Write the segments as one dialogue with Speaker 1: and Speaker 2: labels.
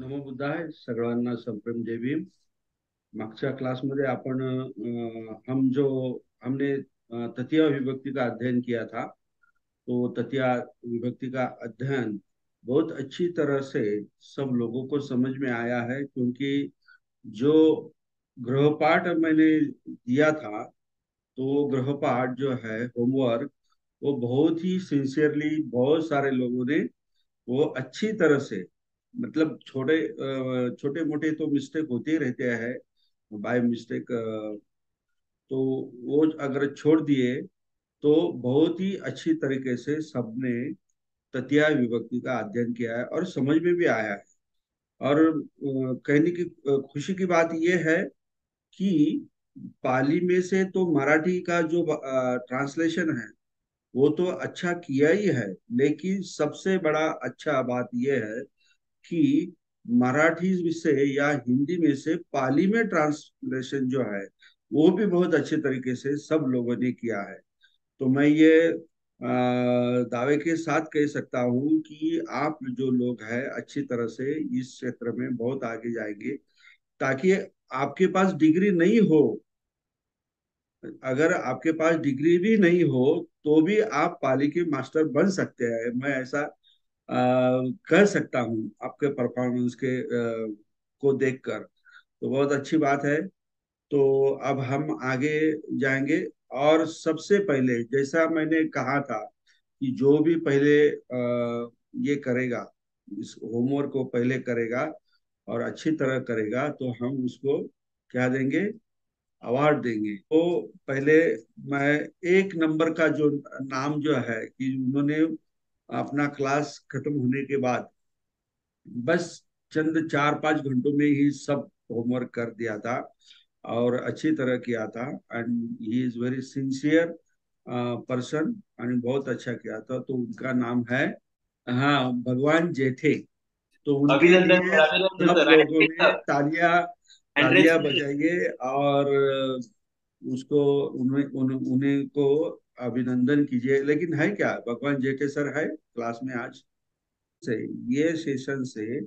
Speaker 1: नमो बुद्धाय सगळ्यांना संप्रेम जय भीम. मागच्या क्लासमध्ये आपण हमने तृतीय विभक्ति का अध्ययन किया था. तो तृतीय विभक्ति का अध्ययन बहुत अच्छी तरह से सब लोगों को समझ में आया है, क्योंकि जो गृहपाठ मैंने दिया था, तो वो गृहपाठ जो है होमवर्क, वो बहुत ही सिंसियरली बहुत सारे लोगों ने वो अच्छी तरह से, मतलब छोटे मोटे तो मिस्टेक होते ही रहते हैं बाय मिस्टेक, तो वो अगर छोड़ दिए तो बहुत ही अच्छी तरीके से सबने तृतीय विभक्ति का अध्ययन किया है और समझ में भी आया है. और कहने की खुशी की बात यह है कि पाली में से तो मराठी का जो ट्रांसलेशन है वो तो अच्छा किया ही है, लेकिन सबसे बड़ा अच्छा बात यह है कि मराठी से या हिंदी में से पाली में ट्रांसलेशन जो है वो भी बहुत अच्छे तरीके से सब लोगों ने किया है. तो मैं ये दावे के साथ कह सकता हूँ कि आप जो लोग हैं अच्छी तरह से इस क्षेत्र में बहुत आगे जाएंगे. ताकि आपके पास डिग्री नहीं हो, अगर आपके पास डिग्री भी नहीं हो तो भी आप पाली के मास्टर बन सकते हैं. मैं ऐसा कह सकता हूँ आपके परफॉर्मेंस को देखकर. तो बहुत अच्छी बात है. तो अब हम आगे जाएंगे. और सबसे पहले जैसा मैंने कहा था कि जो भी पहले ये करेगा, इस होमवर्क को पहले करेगा और अच्छी तरह करेगा, तो हम उसको क्या देंगे, अवार्ड देंगे. तो पहले मैं एक नंबर का जो नाम जो है कि उन्होंने अपना क्लास खत्म होने के बाद बस चंद 4-5 घंटों में ही सब होमवर्क कर दिया था और अच्छी तरह किया था. And he is very sincere person और बहुत अच्छा किया था. तो उनका नाम है, हाँ, भगवान जेठे. तो उनके
Speaker 2: अभिनंदन
Speaker 1: लिए
Speaker 2: सर, अभिनंदन
Speaker 1: सब
Speaker 2: सर.
Speaker 1: लोगों
Speaker 2: एंड्रे
Speaker 1: ने
Speaker 2: सर,
Speaker 1: तालियां
Speaker 2: एंड्रे
Speaker 1: तालियां
Speaker 2: सर.
Speaker 1: बजाइए और उसको उन्हें को अभिनंदन कीजिए. लेकिन है क्या, भगवान जेठे सर है क्लास में आज से. ये सेशन से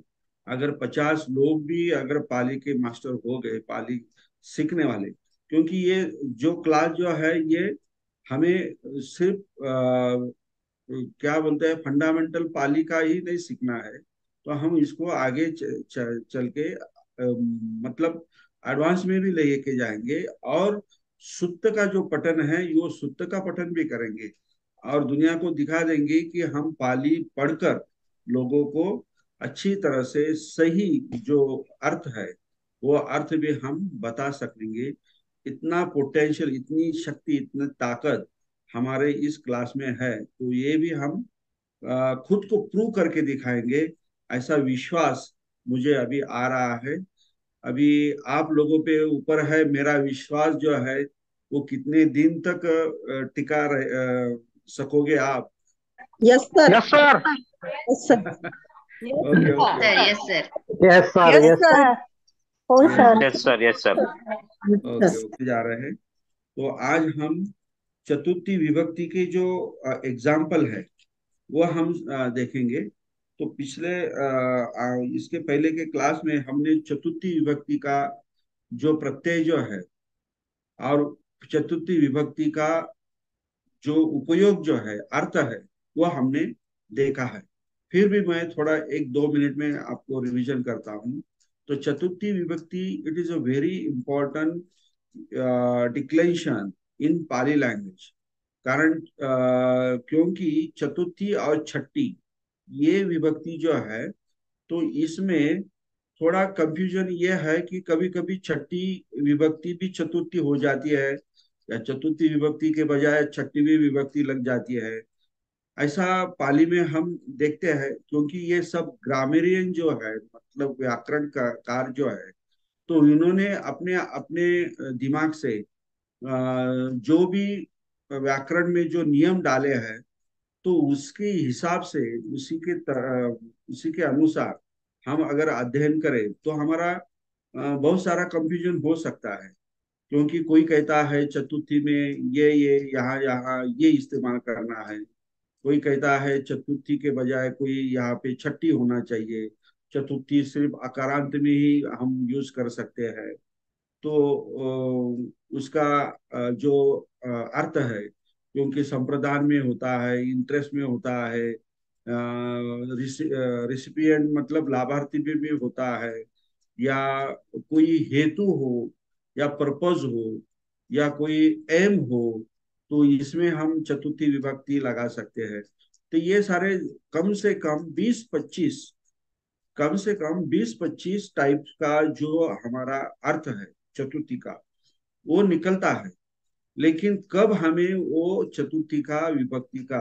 Speaker 1: अगर 50 लोग भी अगर पाली के मास्टर हो गए, पाली सीखने वाले, क्योंकि ये जो क्लास जो है ये हमें सिर्फ क्या बोलते हैं, फंडामेंटल पाली का ही नहीं सीखना है. तो हम इसको आगे चल के मतलब एडवांस में भी लेके जाएंगे. और सुत्त का जो पठन है वो सुत्त का पठन भी करेंगे और दुनिया को दिखा देंगे कि हम पाली पढ़कर लोगों को अच्छी तरह से सही जो अर्थ है वो अर्थ भी हम बता सकेंगे. इतना पोटेंशियल, इतनी शक्ति, इतनी ताकत हमारे इस क्लास में है. तो ये भी हम खुद को प्रूव करके दिखाएंगे, ऐसा विश्वास मुझे अभी आ रहा है. अभी आप लोगों पे ऊपर है मेरा विश्वास जो है, वो कितने दिन तक टिका सकोगे आप.
Speaker 3: Yes sir.
Speaker 4: Yes sir.
Speaker 3: Yes sir. Yes
Speaker 1: okay
Speaker 2: Yes,
Speaker 1: okay
Speaker 2: sir.
Speaker 1: Okay.
Speaker 2: Yes, sir.
Speaker 4: Yes sir.
Speaker 3: Yes
Speaker 4: yes
Speaker 3: sir. हो sir.
Speaker 4: Yes sir. Yes sir.
Speaker 1: Okay okay जा रहे हैं. तो आज हम चतुर्थी विभक्ति के जो एग्जाम्पल है वो हम देखेंगे. तो पिछले इसके पहले के क्लास में हमने चतुर्थी विभक्ति का जो प्रत्यय जो है और चतुर्थी विभक्ति का जो उपयोग जो है, अर्थ है, वो हमने देखा है. फिर भी मैं थोड़ा 1-2 मिनट में आपको रिवीजन करता हूँ. तो चतुर्थी विभक्ति, it is a very important declaration in Pali language. कारण क्योंकि चतुर्थी और छठी ये विभक्ति जो है, तो इसमें थोड़ा कंफ्यूजन ये है कि कभी कभी छठी विभक्ति भी चतुर्थी हो जाती है या चतुर्थी विभक्ति के बजाय छठवीं विभक्ति लग जाती है. ऐसा पाली में हम देखते हैं, क्योंकि ये सब ग्रामेरियन जो है, मतलब व्याकरण का कार जो है, तो इन्होंने अपने अपने दिमाग से जो भी व्याकरण में जो नियम डाले हैं, तो उसके हिसाब से उसी के अनुसार हम अगर अध्ययन करें तो हमारा बहुत सारा कंफ्यूजन हो सकता है. क्योंकि कोई कहता है चतुर्थी में ये यहाँ यहाँ ये इस्तेमाल करना है, कोई कहता है चतुर्थी के बजाय कोई यहाँ पे छठी होना चाहिए, चतुर्थी सिर्फ अकारांत में ही हम यूज कर सकते हैं। तो उसका जो अर्थ है, क्योंकि संप्रदान में होता है, इंटरेस्ट में होता है, रिसिपिएंट मतलब लाभार्थी में भी होता है, या कोई हेतु हो, या पर्पज हो, या कोई एम हो, तो इसमें हम चतुर्थी विभक्ति लगा सकते हैं। तो ये सारे कम से कम 20-25, कम से कम 20-25 टाइप का जो हमारा अर्थ है चतुर्थी का, वो निकलता है। लेकिन कब हमें वो चतुर्थी का विभक्ति का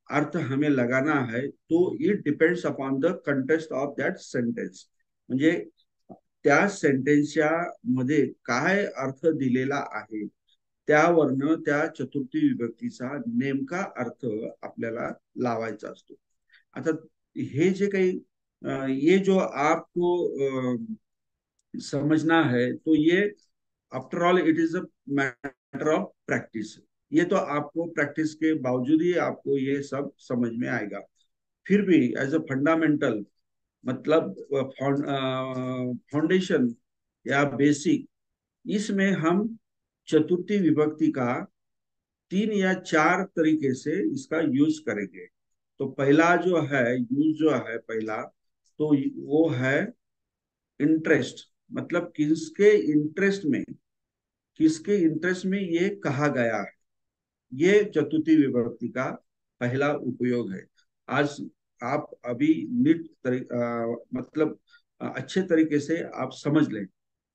Speaker 1: अर्थ हमें लगाना है, तो it depends upon the context of that sentence. म्हणजे त्या सेंटेन्सच्या मध्ये काय अर्थ दिलेला आहे, त्यावरनं त्या चतुर्थी विभक्तीचा नेमका अर्थ आपल्याला लावायचा असतो। आता हे जे काही ये जो आपको समझना है, तो ये after all it is a matter of practice. ये तो आपको प्रैक्टिस के बावजूद ही आपको ये सब समझ में आएगा। फिर भी एज अ फंडामेंटल मतलब फाउंडेशन या बेसिक, इसमें हम चतुर्थी विभक्ति का 3 या 4 तरीके से इसका यूज करेंगे। तो पहला जो है यूज जो है पहला, तो वो है इंटरेस्ट। मतलब किसके इंटरेस्ट में ये कहा गया है, ये चतुर्थी विभक्ति का पहला उपयोग है। आज आप अभी मतलब अच्छे तरीके से आप समझ लें।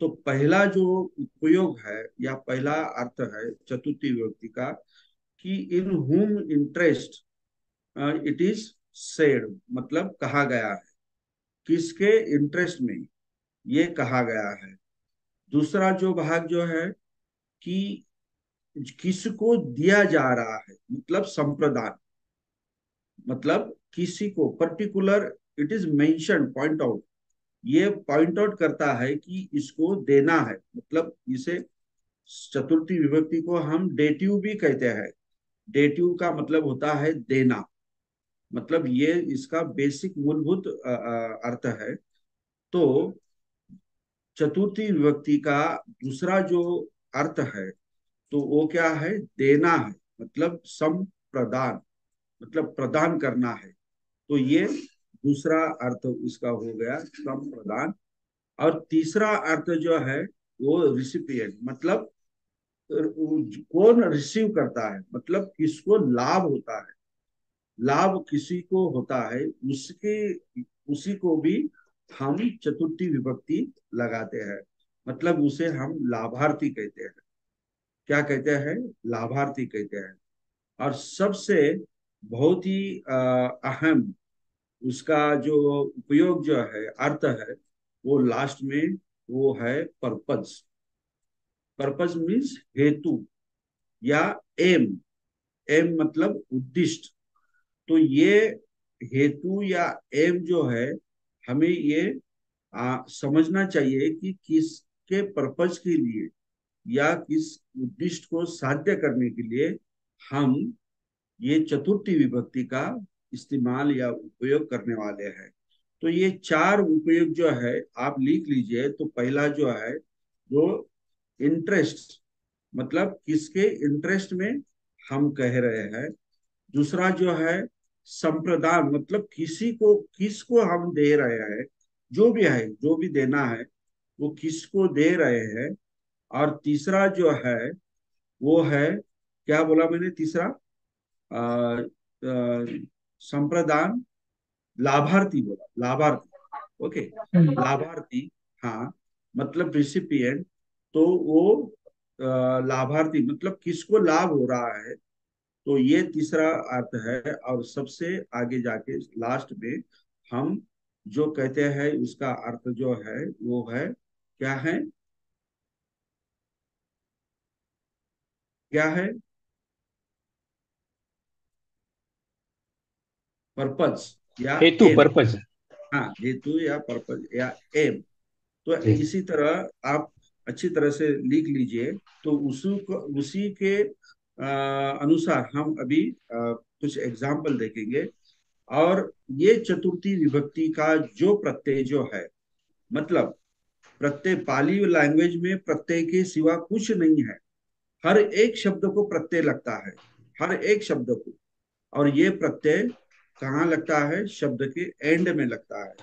Speaker 1: तो पहला जो उपयोग है या पहला अर्थ है चतुर्थी विभक्ति का, कि इन हुम इंटरेस्ट इट इज सेड, मतलब कहा गया है, किसके इंटरेस्ट में ये कहा गया है। दूसरा जो भाग जो है कि किसको दिया जा रहा है, मतलब संप्रदान, मतलब किसी को particular, it is mention point out, ये पॉइंट आउट करता है कि इसको देना है। मतलब इसे चतुर्थी विभक्ति को हम डेटिव भी कहते हैं। डेटिव का मतलब होता है देना, मतलब ये इसका बेसिक मूलभूत अर्थ है। तो चतुर्थी विभक्ति का दूसरा जो अर्थ है, तो वो क्या है, देना है, मतलब संप्रदान, मतलब प्रदान करना है। तो ये दूसरा अर्थ इसका हो गया संप्रदान। और तीसरा अर्थ जो है वो रिसिपिएंट, मतलब कौन रिसीव करता है, मतलब किसको लाभ होता है, लाभ किसी को होता है, उसके उसी को भी हम चतुर्थी विभक्ति लगाते हैं। मतलब उसे हम लाभार्थी कहते हैं। क्या कहते हैं, लाभार्थी कहते हैं। और सबसे बहुत ही अहम उसका जो उपयोग जो है, अर्थ है, वो लास्ट में वो है पर्पज। पर्पज मीन्स हेतु या एम। एम मतलब उद्दिष्ट। तो ये हेतु या एम जो है, हमें ये समझना चाहिए कि किसके पर्पज के लिए या किस उद्दिष्ट को साध्य करने के लिए हम ये चतुर्थी विभक्ति का इस्तेमाल या उपयोग करने वाले हैं। तो ये 4 उपयोग जो है आप लिख लीजिए। तो पहला जो है वो इंटरेस्ट, मतलब किसके इंटरेस्ट में हम कह रहे हैं। दूसरा जो है संप्रदान, मतलब किसको हम दे रहे हैं, जो भी है, जो भी देना है वो किसको दे रहे हैं। और तीसरा जो है वो है, क्या बोला मैंने तीसरा, संप्रदान, लाभार्थी बोला, लाभार्थी। ओके, लाभार्थी, हाँ, मतलब रिसिपिएंट। तो वो लाभार्थी मतलब किसको लाभ हो रहा है, तो ये तीसरा अर्थ है। और सबसे आगे जाके लास्ट में हम जो कहते हैं उसका अर्थ जो है वो है, क्या है, क्या है, पर्पज या
Speaker 2: हेतु,
Speaker 1: एम।
Speaker 2: पर्पज।
Speaker 1: हाँ, हेतु या पर्पज या एम। तो
Speaker 2: जी।
Speaker 1: इसी तरह आप अच्छी तरह से लिख लीजिए। तो उसी के अनुसार हम अभी कुछ एग्जाम्पल देखेंगे। और ये चतुर्थी विभक्ति का जो प्रत्यय जो है, मतलब प्रत्यय पाली लैंग्वेज में प्रत्यय के सिवा कुछ नहीं है। हर एक शब्द को प्रत्यय लगता है, हर एक शब्द को। और ये प्रत्यय कहाँ लगता है? शब्द के एंड में लगता है।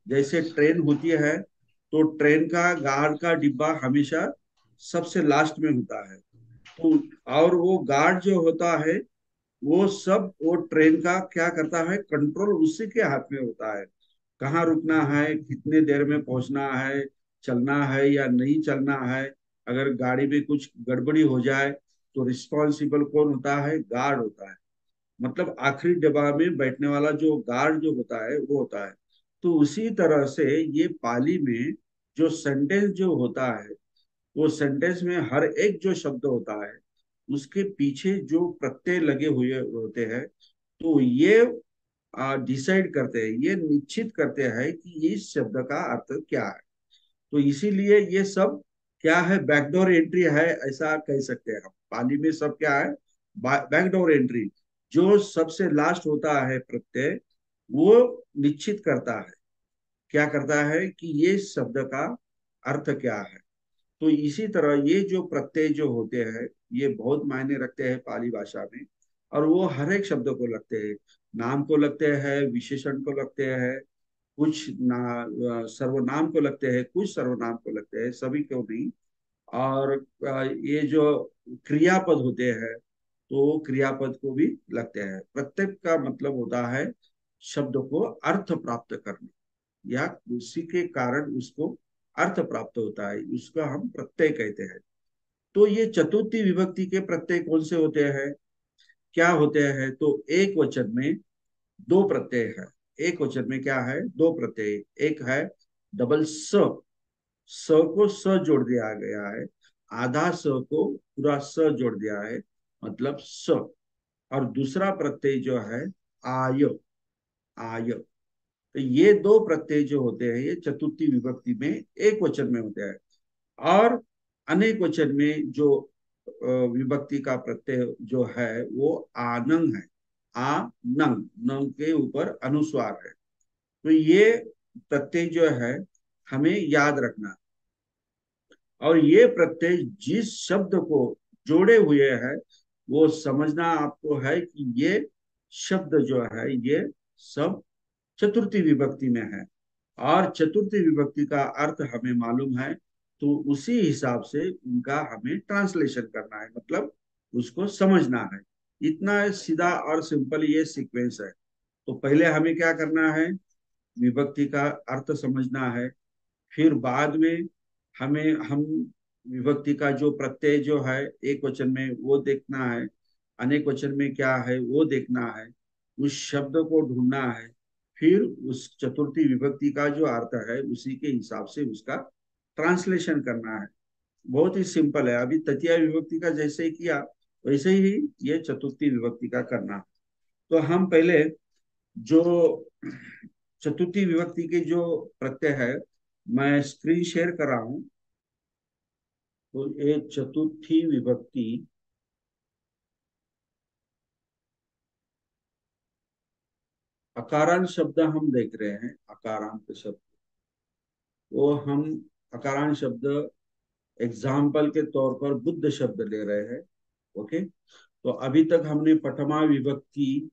Speaker 1: जैसे ट्रेन होती है, तो ट्रेन का गार्ड का डिब्बा हमेशा सबसे लास्ट में होता है। तो और वो गार्ड जो होता है, वो सब वो ट्रेन का क्या करता है, कंट्रोल उसी के हाथ में होता है। कहाँ रुकना है, कितने देर में पहुंचना है, चलना है या नहीं चलना है। अगर गाड़ी में कुछ गड़बड़ी हो जाए तो रिस्पॉन्सिबल कौन होता है? गार्ड होता है। मतलब आखिरी डब्बा में बैठने वाला जो गार्ड जो होता है वो होता है। तो उसी तरह से ये पाली में जो सेंटेंस जो होता है, वो सेंटेंस में हर एक जो शब्द होता है उसके पीछे जो प्रत्यय लगे हुए होते हैं, तो ये डिसाइड करते हैं, ये निश्चित करते हैं कि इस शब्द का अर्थ क्या है। तो इसीलिए ये सब क्या है, बैकडोर एंट्री है, ऐसा कह सकते हैं हम। पाली में सब क्या है? Backdoor entry. जो सबसे लास्ट होता है प्रत्यय, वो निश्चित करता है, क्या करता है कि ये शब्द का अर्थ क्या है। तो इसी तरह ये जो प्रत्यय जो होते हैं, ये बहुत मायने रखते हैं पाली भाषा में। और वो हर एक शब्द को लगते हैं, नाम को लगते हैं, विशेषण को लगते हैं, कुछ सर्वनाम को लगते हैं, कुछ सर्वनाम को लगते हैं, सभी को नहीं। और ये जो क्रियापद होते हैं, तो क्रियापद को भी लगते हैं। प्रत्येक का मतलब होता है शब्द को अर्थ प्राप्त करना, या उसी के कारण उसको अर्थ प्राप्त होता है, उसका हम प्रत्यय कहते हैं। तो ये चतुर्थी विभक्ति के प्रत्यय कौन से होते हैं, क्या होते हैं? तो एक वचन में दो प्रत्यय है। एक वचन में क्या है? दो प्रत्यय। एक है डबल स, स को स जोड़ दिया गया है, आधा स को पूरा स जोड़ दिया है, मतलब स। और दूसरा प्रत्यय जो है आय, आय। तो ये दो प्रत्यय जो होते हैं, ये चतुर्थी विभक्ति में एक वचन में होते हैं। और अनेक वचन में जो विभक्ति का प्रत्यय जो है वो आनंग है। आ नंग, नंग के ऊपर अनुस्वार है। तो ये प्रत्यय जो है हमें याद रखना। और ये प्रत्यय जिस शब्द को जोड़े हुए है, वो समझना आपको है कि ये शब्द जो है ये सब चतुर्थी विभक्ति में है। और चतुर्थी विभक्ति का अर्थ हमें मालूम है, तो उसी हिसाब से उनका हमें ट्रांसलेशन करना है, मतलब उसको समझना है। इतना सीधा और सिंपल ये सीक्वेंस है। तो पहले हमें क्या करना है? विभक्ति का अर्थ समझना है। फिर बाद में हम विभक्ति का जो प्रत्यय जो है एक वचन में वो देखना है, अनेक वचन में क्या है वो देखना है, उस शब्द को ढूंढना है। फिर उस चतुर्थी विभक्ति का जो अर्थ है उसी के हिसाब से उसका ट्रांसलेशन करना है। बहुत ही सिंपल है। अभी तृतीय विभक्ति का जैसे ही किया, वैसे ही ये चतुर्थी विभक्ति का करना। तो हम पहले जो चतुर्थी विभक्ति के जो प्रत्यय है, मैं स्क्रीन शेयर कर रहा हूं। तो ये चतुर्थी विभक्ति, अकारांत शब्द हम देख रहे हैं, अकारांत शब्द। वो हम अकारांत शब्द एग्जाम्पल के तौर पर बुद्ध शब्द ले रहे हैं। ओके। तो अभी तक हमने प्रथमा विभक्ति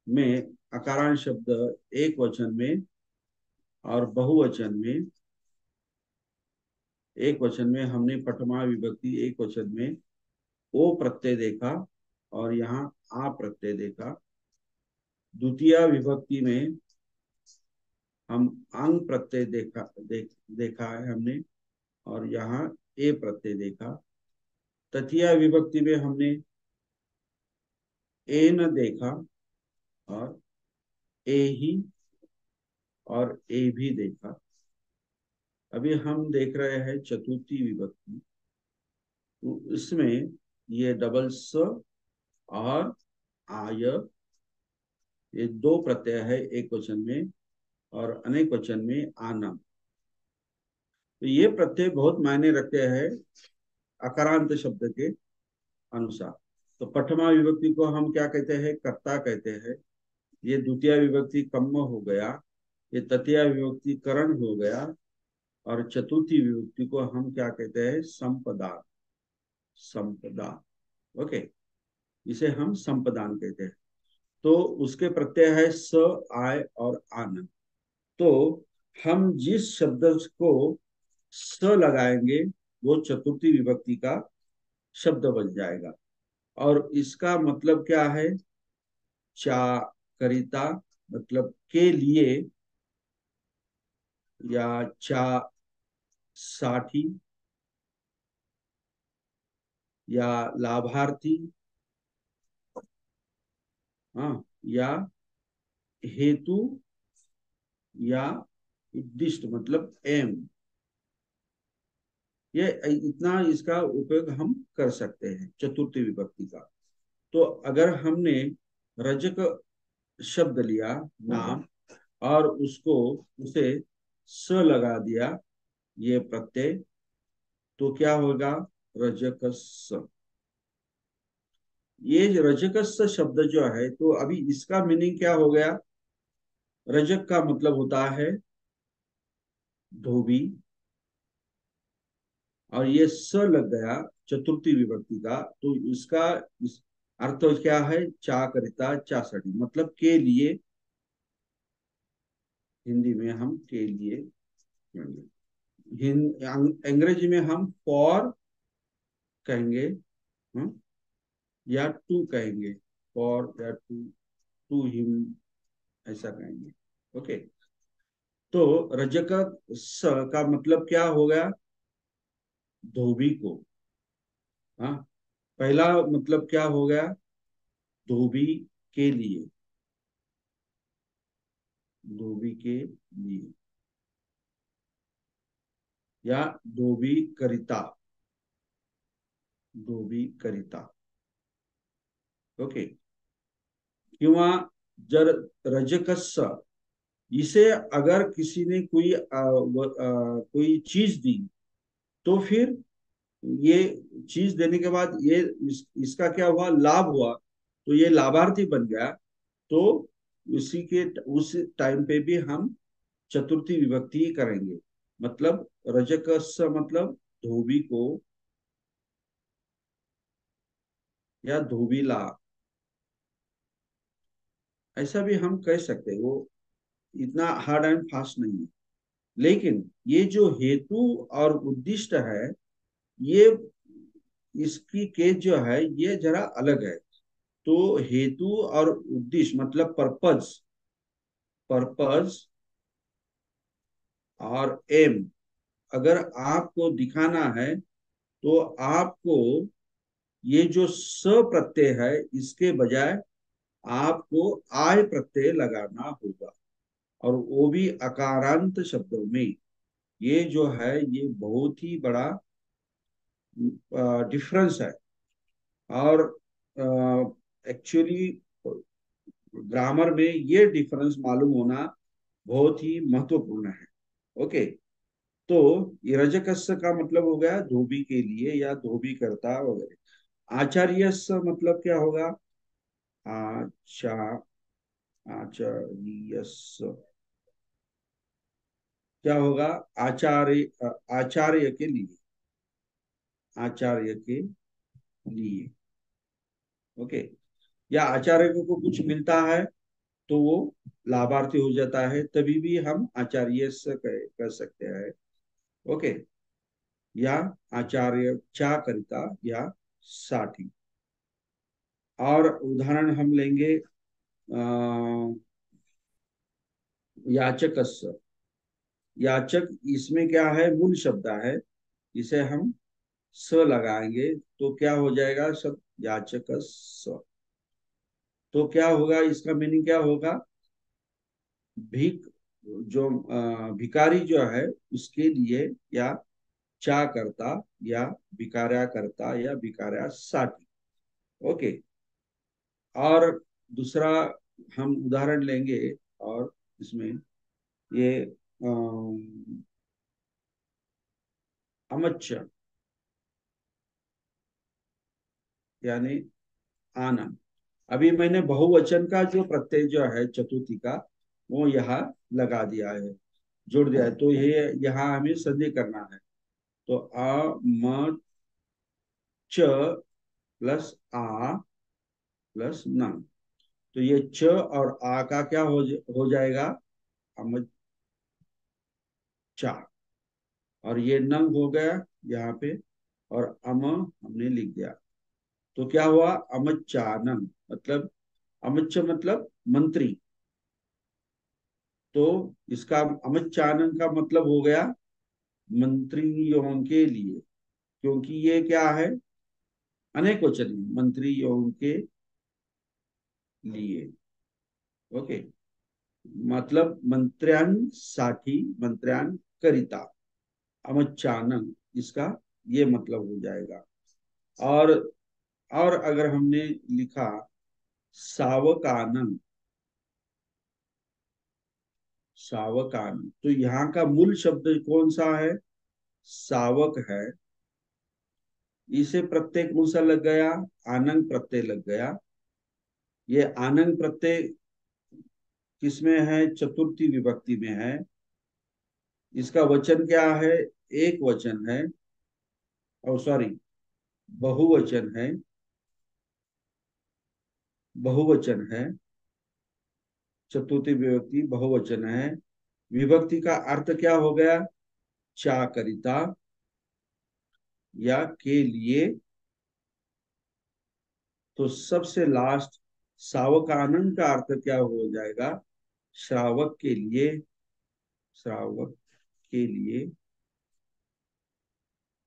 Speaker 1: में अकारांत शब्द एक वचन में और बहुवचन में, एक वचन में हमने प्रथमा विभक्ति एक वचन में ओ प्रत्यय देखा, और यहाँ आ प्रत्यय देखा। द्वितीय विभक्ति में हम अंग प्रत्यय देखा है हमने, और यहाँ ए प्रत्यय देखा। तृतीय विभक्ति में हमने ए न देखा, और ए ही और ए भी देखा। अभी हम देख रहे हैं चतुर्थी विभक्ति। तो इसमें ये डबल स और आय, ये दो प्रत्यय है एक वचन में, और अनेक वचन में आना। तो ये प्रत्यय बहुत मायने रखते हैं अकारांत शब्द के अनुसार। तो प्रथमा विभक्ति को हम क्या कहते हैं? कर्ता कहते हैं। ये द्वितीय विभक्ति कम्म हो गया, ये तृतीय विभक्ति करण हो गया, और चतुर्थी विभक्ति को हम क्या कहते हैं? संपदा। संपदा। ओके, इसे हम संपदान कहते हैं। तो उसके प्रत्यय है स, आय और आन। तो हम जिस शब्द को स लगाएंगे वो चतुर्थी विभक्ति का शब्द बन जाएगा। और इसका मतलब क्या है? चाकरिता, मतलब के लिए, या चा साठी, या लाभार्थी, हाँ, या हेतु, या उद्दिष्ट मतलब एम। ये इतना इसका उपयोग हम कर सकते हैं चतुर्थी विभक्ति का। तो अगर हमने रजक शब्द लिया, नाम, और उसको उसे स लगा दिया, ये प्रत्यय, तो क्या होगा? रजकस। ये रजकस शब्द जो है, तो अभी इसका मीनिंग क्या हो गया? रजक का मतलब होता है धोबी, और ये स लग गया चतुर्थी विभक्ति का, तो इसका इस अर्थ क्या है? चाकरिता, चासड़ी, मतलब के लिए। हिंदी में हम के लिए, अंग्रेजी में हम फॉर कहेंगे, हम, या टू कहेंगे, फॉर या टू, टू हिम, ऐसा कहेंगे। ओके। तो रजक स का मतलब क्या हो गया? धोबी को। हाँ, पहला मतलब क्या हो गया? धोबी के लिए, धोबी के लिए, या धोबी करिता, धोबी करिता। ओके। किंवा जर रजकस, इसे अगर किसी ने कोई चीज दी, तो फिर ये चीज देने के बाद ये इसका क्या हुआ? लाभ हुआ, तो ये लाभार्थी बन गया। तो उसी के उस टाइम पे भी हम चतुर्थी विभक्ति ही करेंगे। मतलब रजकस मतलब धोबी को, या धोबीला, ऐसा भी हम कह सकते हैं। वो इतना हार्ड एंड फास्ट नहीं है। लेकिन ये जो हेतु और उद्दिष्ट है, ये इसकी केस जो है ये जरा अलग है। तो हेतु और उद्देश्य मतलब पर्पज, पर्पज और एम, अगर आपको दिखाना है, तो आपको ये जो स प्रत्यय है इसके बजाय आपको आय प्रत्यय लगाना होगा, और वो भी अकारांत शब्दों में। ये जो है ये बहुत ही बड़ा डिफरेंस है। और एक्चुअली ग्रामर में ये डिफरेंस मालूम होना बहुत ही महत्वपूर्ण है। ओके। तो ये रजकस्य का मतलब हो गया धोबी के लिए, या धोबी करता वगैरह। आचार्यस्य मतलब क्या होगा? आचा आचार्यस्य क्या होगा? आचार्य, आचार्य के लिए, आचार्य के लिए। ओके। या आचार्य को कुछ मिलता है, तो वो लाभार्थी हो जाता है, तभी भी हम आचार्य से कर सकते हैं। ओके। या आचार्य चा करिता, या साठी। और उदाहरण हम लेंगे याचकस्य। याचक, इसमें क्या है? मूल शब्द है, इसे हम स लगाएंगे, तो क्या हो जाएगा? सब याचकस्य। तो क्या होगा? इसका मीनिंग क्या होगा? भिक, जो भिकारी जो है उसके लिए, या चा करता, या भिकार्या करता, या भिकार्या साठी। ओके। और दूसरा हम उदाहरण लेंगे, और इसमें ये अमच्छ, यानी आना। अभी मैंने बहुवचन का जो प्रत्यय जो है चतुर्थी का, वो यहाँ लगा दिया है, जोड़ दिया है। तो ये यहाँ हमें संधि करना है। तो अ म च प्लस आ प्लस न। तो ये च और आ का क्या हो जाएगा, अमच्चा। और ये नंग हो गया यहाँ पे, और अम हमने लिख दिया। तो क्या हुआ, अमच्चानंग, मतलब अमच्च मतलब मंत्री। तो इसका अमच्चानंग का मतलब हो गया मंत्रियों के लिए, क्योंकि ये क्या है, अनेक वचन में, मंत्रियों के लिए। ओके, मतलब मंत्र्यांसाठी, मंत्र्यांकरिता अमच्चानंग, इसका ये मतलब हो जाएगा। और और अगर हमने लिखा सावकानंद, सावकानंद, तो यहाँ का मूल शब्द कौन सा है, सावक है। इसे प्रत्यय कौन सा लग गया, आनंद प्रत्यय लग गया। ये आनंद प्रत्यय किसमें है, चतुर्थी विभक्ति में है। इसका वचन क्या है, एक वचन है, और सॉरी, बहुवचन है, बहुवचन है। चतुर्थी विभक्ति बहुवचन है। विभक्ति का अर्थ क्या हो गया, चाकरिता या के लिए। तो सबसे लास्ट सावकानंद का अर्थ क्या हो जाएगा, श्रावक के लिए, श्रावक के लिए,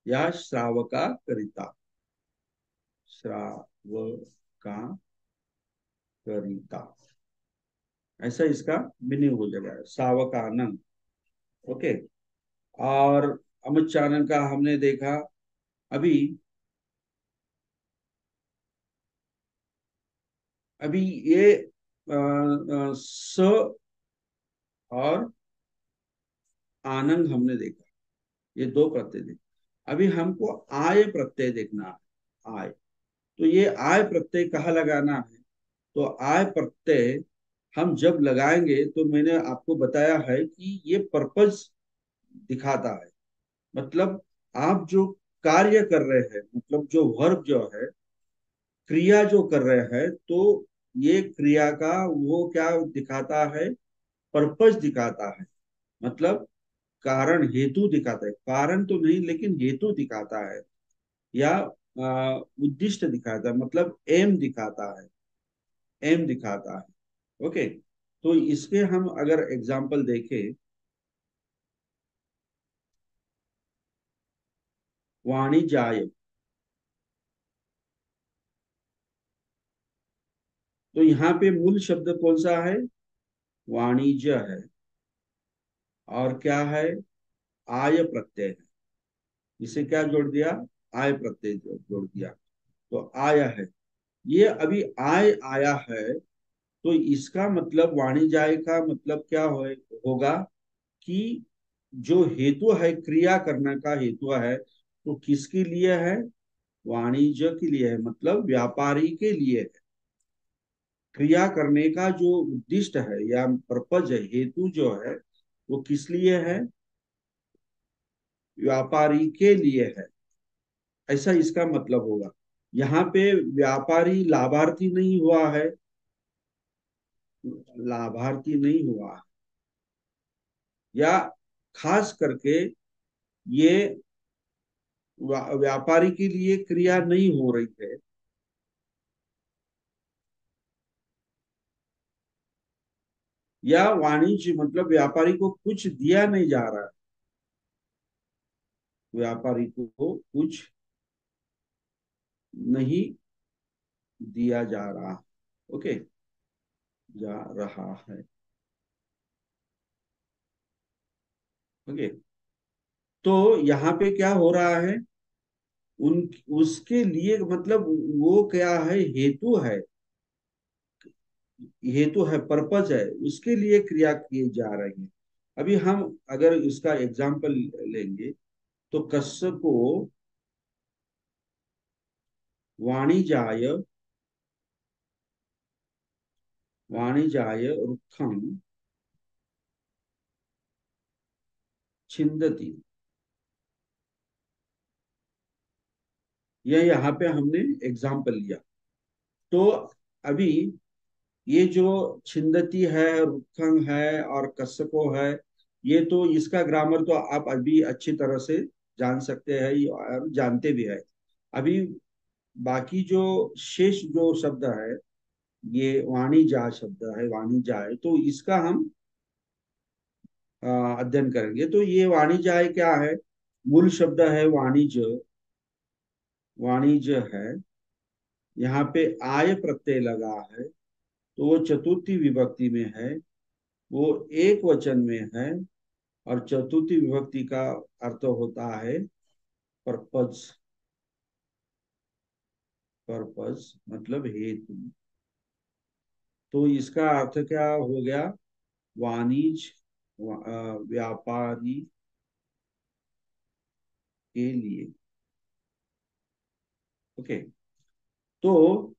Speaker 1: या श्रावका करिता, श्रावका करिता, ऐसा इसका मीनिंग हो जाएगा, सावकानंद। ओके। और अमिचानंद का हमने देखा। अभी अभी ये स और आनंद हमने देखा, ये दो प्रत्यय देखे। अभी हमको आय प्रत्यय देखना है, आय। तो ये आय प्रत्यय कहाँ लगाना है, तो आय प्रत्यय हम जब लगाएंगे, तो मैंने आपको बताया है कि ये पर्पस दिखाता है। मतलब आप जो कार्य कर रहे हैं, मतलब जो वर्ब जो है, क्रिया जो कर रहे हैं, तो ये क्रिया का वो क्या दिखाता है, पर्पस दिखाता है। मतलब कारण हेतु दिखाता है, कारण तो नहीं लेकिन हेतु दिखाता है, या उद्दिष्ट दिखाता है, मतलब एम दिखाता है, एम दिखाता है। ओके। तो इसके हम अगर एग्जाम्पल देखें, वाणिजाय, तो यहाँ पे मूल शब्द कौन सा है, वाणिज्य है। और क्या है, आय प्रत्यय है। इसे क्या जोड़ दिया, आय प्रत्यय जोड़ दिया। तो आया है, ये अभी आय आया है। तो इसका मतलब वाणिज्य का मतलब क्या होगा, कि जो हेतु है, क्रिया करने का हेतु है, तो किसके लिए है, वाणिज्य के लिए है, मतलब व्यापारी के लिए है। क्रिया करने का जो उद्दिष्ट है या पर्पज है, हेतु जो है, वो किस लिए है, व्यापारी के लिए है। ऐसा इसका मतलब होगा। यहाँ पे व्यापारी लाभार्थी नहीं हुआ है, लाभार्थी नहीं हुआ है, या खास करके ये व्यापारी के लिए क्रिया नहीं हो रही है, या वाणिज्य मतलब व्यापारी को कुछ दिया नहीं जा रहा है, व्यापारी को कुछ नहीं दिया जा रहा। ओके, जा रहा है। ओके। तो यहाँ पे क्या हो रहा है, उन उसके लिए, मतलब वो क्या है, हेतु है, हेतु है, पर्पज है, उसके लिए क्रिया किए जा रही है। अभी हम अगर इसका एग्जाम्पल लेंगे, तो कस्य को वाणिजाय वाणिजाय रुक्खम छिंदती। यह यहाँ पे हमने एग्जाम्पल लिया। तो अभी ये जो छिंदती है, रुक्खंग है और कस्सको है, ये तो इसका ग्रामर तो आप अभी अच्छी तरह से जान सकते हैं और जानते भी है। अभी बाकी जो शेष जो शब्द है, ये वाणिजा शब्द है, वाणिजा है, तो इसका हम अध्ययन करेंगे। तो ये वाणिजाय क्या है? मूल शब्द है वाणिज्य, वाणिज्य है। यहाँ पे आय प्रत्यय लगा है, तो वो चतुर्थी विभक्ति में है, वो एक वचन में है। और चतुर्थी विभक्ति का अर्थ होता है पर्पज। पर्पज मतलब हेतु। तो इसका अर्थ क्या हो गया? वाणिज्य, व्यापारी के लिए। ओके। तो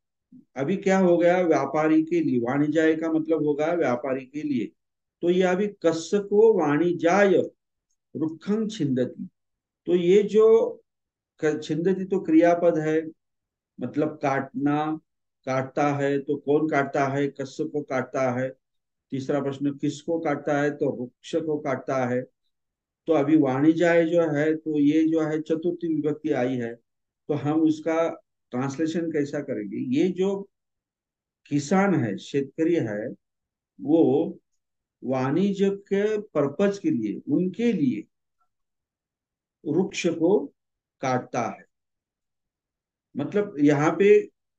Speaker 1: अभी क्या हो गया? व्यापारी के लिए, वाणिज्य का मतलब होगा व्यापारी के लिए। तो ये अभी कस्य को वाणिजाय रुक्खं छिंदती। तो ये जो छिंदती तो क्रियापद है, मतलब काटना, काटता है, तो कौन काटता है? कस्य को काटता है। तीसरा प्रश्न, किसको काटता है? तो वृक्ष को काटता है। तो अभी वाणिज्य जो है, तो ये जो है चतुर्थी विभक्ति आई है, तो हम उसका ट्रांसलेशन कैसा करेंगे? ये जो किसान है, शेतकरी है, वो वाणिज्य के पर्पज के लिए, उनके लिए वृक्ष को काटता है। मतलब यहाँ पे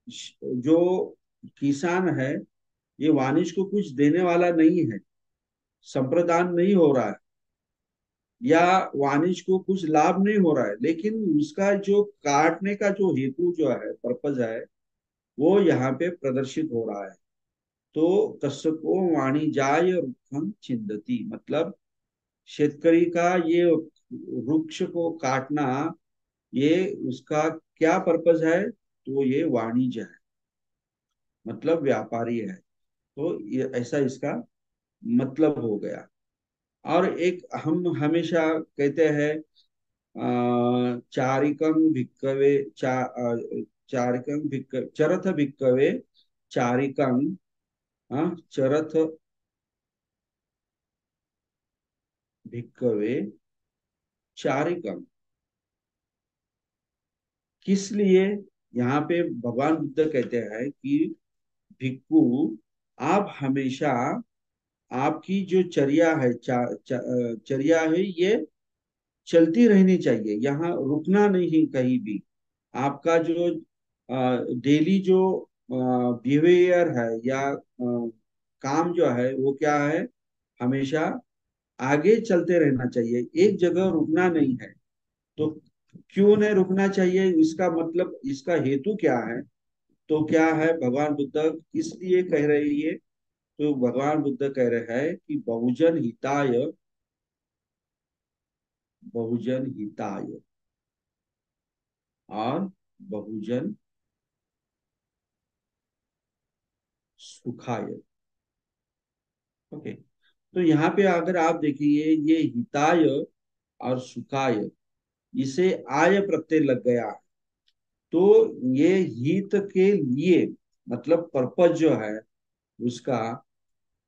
Speaker 1: जो किसान है, ये वाणिज्य को कुछ देने वाला नहीं है, संप्रदान नहीं हो रहा है, या वाणिज्य को कुछ लाभ नहीं हो रहा है, लेकिन उसका जो काटने का जो हेतु जो है, पर्पज है, वो यहाँ पे प्रदर्शित हो रहा है। तो कस्यको वाणिजाय रुक्खं छिंदती, मतलब शेतकरी का ये वृक्ष को काटना, ये उसका क्या पर्पज है? तो ये वाणिज्य है, मतलब व्यापारी है। तो ये ऐसा इसका मतलब हो गया। और एक हम हमेशा कहते हैं चारिकं भिक्कवे चारिकं भिक्क चरथ भिक्कवे चारिकं, चरथ भिक्कवे चारिकं। किस लिए? यहाँ पे भगवान बुद्ध कहते हैं कि भिक्खु, आप हमेशा, आपकी जो चर्या है, चर्या है, ये चलती रहनी चाहिए, यहाँ रुकना नहीं कहीं भी। आपका जो डेली जो बिहेवियर है, या काम जो है, वो क्या है? हमेशा आगे चलते रहना चाहिए, एक जगह रुकना नहीं है। तो क्यों नहीं रुकना चाहिए? इसका मतलब, इसका हेतु क्या है? तो क्या है, भगवान बुद्ध इसलिए कह रहे हैं ये? तो भगवान बुद्ध कह रहे हैं कि बहुजन हिताय, बहुजन हिताय और बहुजन सुखाय। ओके। तो यहाँ पे अगर आप देखिए, ये हिताय और सुखाय, इसे आय प्रत्यय लग गया। तो ये हित के लिए, मतलब पर्पज जो है उसका,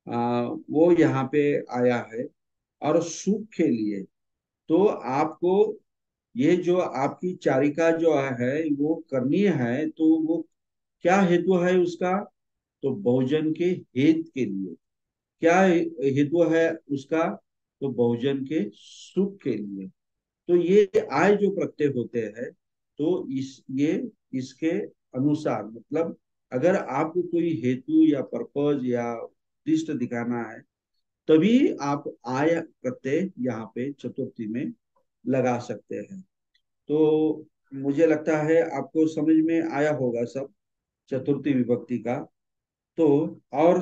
Speaker 1: वो यहाँ पे आया है। और सुख के लिए, तो आपको ये जो आपकी चारिका जो है वो करनी है, तो वो क्या हेतु है उसका? तो बहुजन के हित के लिए। क्या हेतु है उसका? तो बहुजन के सुख के लिए। तो ये आय जो प्रत्यय होते हैं, तो ये इसके अनुसार, मतलब अगर आपको कोई हेतु या पर्पज या उद्दिष्ट दिखाना है, तभी आप आय प्रत्यय यहाँ पे चतुर्थी में लगा सकते हैं। तो मुझे लगता है आपको समझ में आया होगा सब, चतुर्थी विभक्ति का। तो और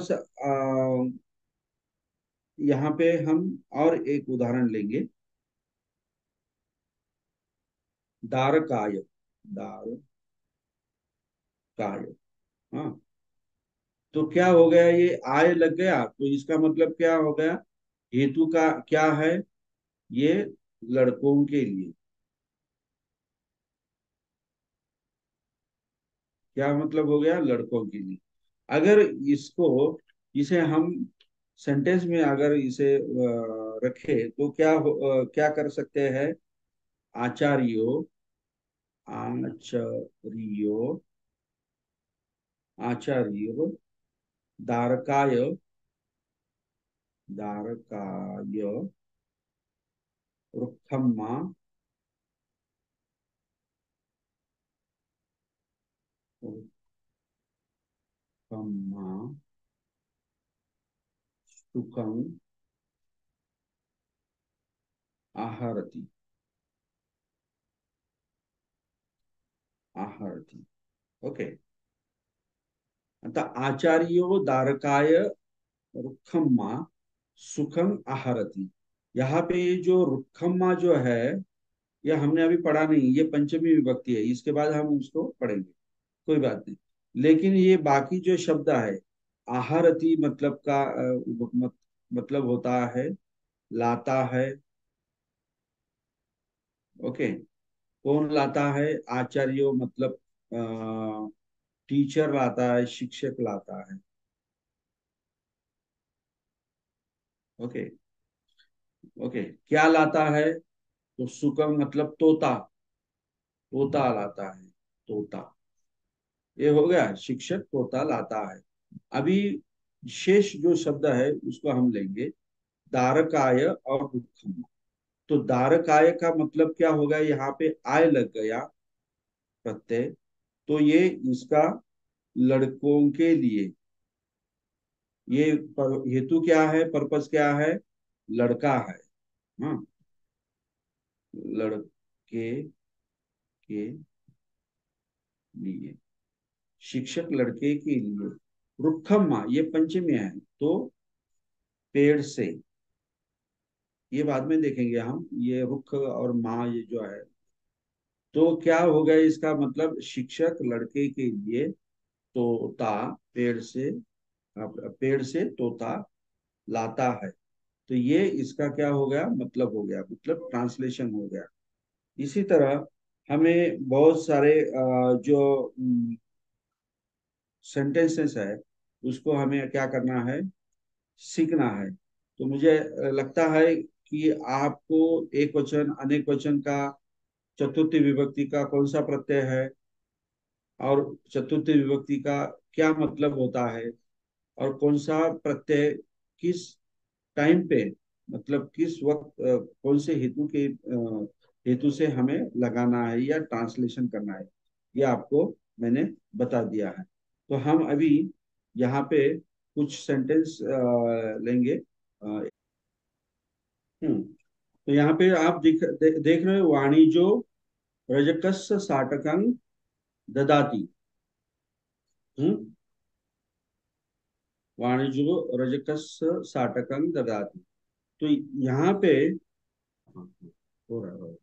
Speaker 1: यहाँ पे हम और एक उदाहरण लेंगे। दारकाय, दारकाय। हाँ, तो क्या हो गया, ये आय लग गया, तो इसका मतलब क्या हो गया, हेतु का क्या है, ये लड़कों के लिए। क्या मतलब हो गया, लड़कों के लिए। अगर इसको, इसे हम सेंटेंस में अगर इसे रखे तो क्या कर सकते हैं, आचार्यो, आचार्यो, आचार्यो दारकाय, दारकाय रुक्खम्मा, रुक्खम्मा सुखं आहरति, आहरति। ओके। आता आचार्यो दारकाय रुक्खम्मा सुखम आहरति। यहाँ पे ये जो रुक्खम्मा जो है, ये हमने अभी पढ़ा नहीं, ये पंचमी विभक्ति है, इसके बाद हम उसको पढ़ेंगे, कोई बात नहीं। लेकिन ये बाकी जो शब्द है, आहारति मतलब का मतलब होता है लाता है। ओके। कौन लाता है, आचार्य मतलब टीचर लाता है, शिक्षक लाता है। ओके। ओके। क्या लाता है, तो सुकम मतलब तोता, तोता लाता है, तोता। ये हो गया, शिक्षक तोता लाता है। अभी शेष जो शब्द है उसको हम लेंगे, दारकाय और रुक्खम। तो दारकाय का मतलब क्या होगा, यहाँ पे आय लग गया प्रत्यय, तो ये इसका लड़कों के लिए, ये हेतु क्या है, पर्पस क्या है, लड़का है। हाँ, लड़के के लिए, शिक्षक लड़के के लिए। रुक्खम्मा ये पंचमी है, तो पेड़ से, ये बाद में देखेंगे हम, ये रुख और माँ ये जो है, तो क्या हो गया इसका मतलब, शिक्षक लड़के के लिए तोता, पेड़ से, पेड़ से तोता लाता है। तो ये इसका क्या हो गया, मतलब हो गया, मतलब ट्रांसलेशन हो गया। इसी तरह हमें बहुत सारे जो सेंटेंसेस है, उसको हमें क्या करना है, सीखना है। तो मुझे लगता है कि आपको एक वचन, अनेक वचन का, चतुर्थी विभक्ति का कौन सा प्रत्यय है, और चतुर्थी विभक्ति का क्या मतलब होता है, और कौन सा प्रत्यय किस टाइम पे, मतलब किस वक्त कौन से हेतु के हेतु से हमें लगाना है या ट्रांसलेशन करना है, ये आपको मैंने बता दिया है। तो हम अभी यहाँ पे कुछ सेंटेंस लेंगे। तो यहाँ पे आप देख रहे हो, वाणिजो रजकस्य साटकं ददाति। हम्म। वाणिज्यो रजकस्य साटकं ददाति। तो यहाँ पे, हाँ, हो रहा है।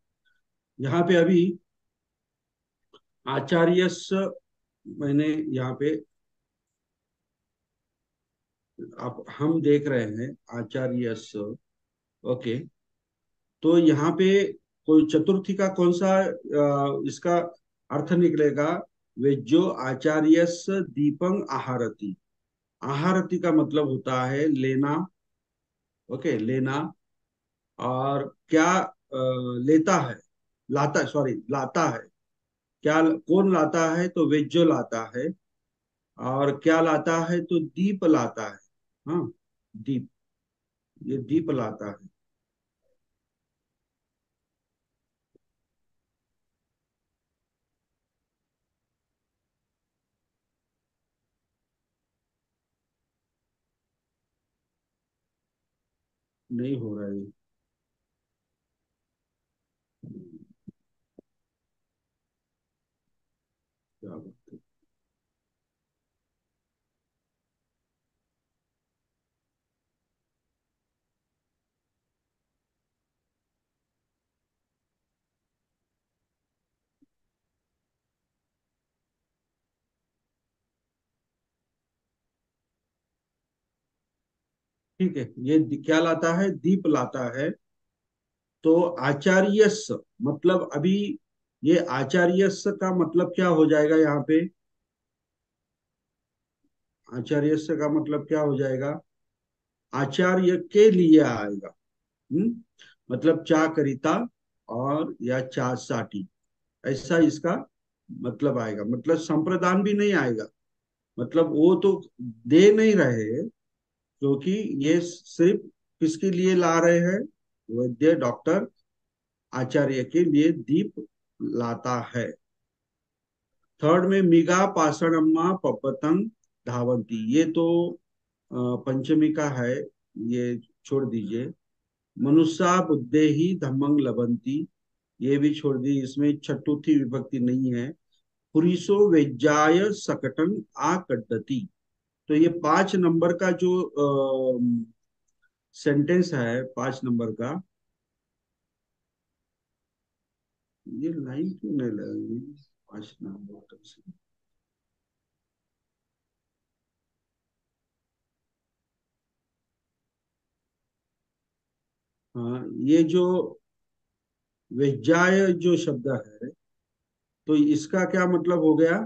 Speaker 1: यहाँ पे अभी आचार्यस्य, मैंने यहाँ पे, आप हम देख रहे हैं आचार्यस्य। ओके। तो यहाँ पे कोई चतुर्थी का कौन सा इसका अर्थ निकलेगा, वे जो आचार्यस्य दीपं आहारति। आहारति का मतलब होता है लेना। ओके, लेना। और क्या लेता है, लाता, सॉरी, लाता है। क्या, कौन लाता है, तो वेज्जो लाता है। और क्या लाता है, तो दीप लाता है। हाँ, दीप, ये दीप लाता है। नहीं हो रहा है। क्या बात है। ठीक है, ये क्या लाता है? दीप लाता है। तो आचार्यस्य मतलब अभी ये आचार्यस्य का मतलब क्या हो जाएगा यहाँ पे? आचार्यस्य का मतलब क्या हो जाएगा? आचार्य के लिए आएगा। मतलब चा करिता और या चा साठी, ऐसा इसका मतलब आएगा। मतलब संप्रदान भी नहीं आएगा, मतलब वो तो दे नहीं रहे हैं, क्योंकि ये सिर्फ किसके लिए ला रहे हैं? वैद्य डॉक्टर आचार्य के लिए दीप लाता है। थर्ड में मिगा पाषाणम्मा पपतंग धावंती, ये तो पंचमी का है, ये छोड़ दीजिए। मनुष्या बुद्धे ही धम्मंग लभंती, ये भी छोड़ दी, इसमें चतुर्थी विभक्ति नहीं है। पुरीसो वेज्जाय सकटन आकड्डति, तो ये 5 नंबर का जो सेंटेंस है, 5 नंबर का, ये लाइन क्यों नहीं लगी? 5 नंबर का हाँ, ये जो वेज्जाय जो शब्द है, तो इसका क्या मतलब हो गया?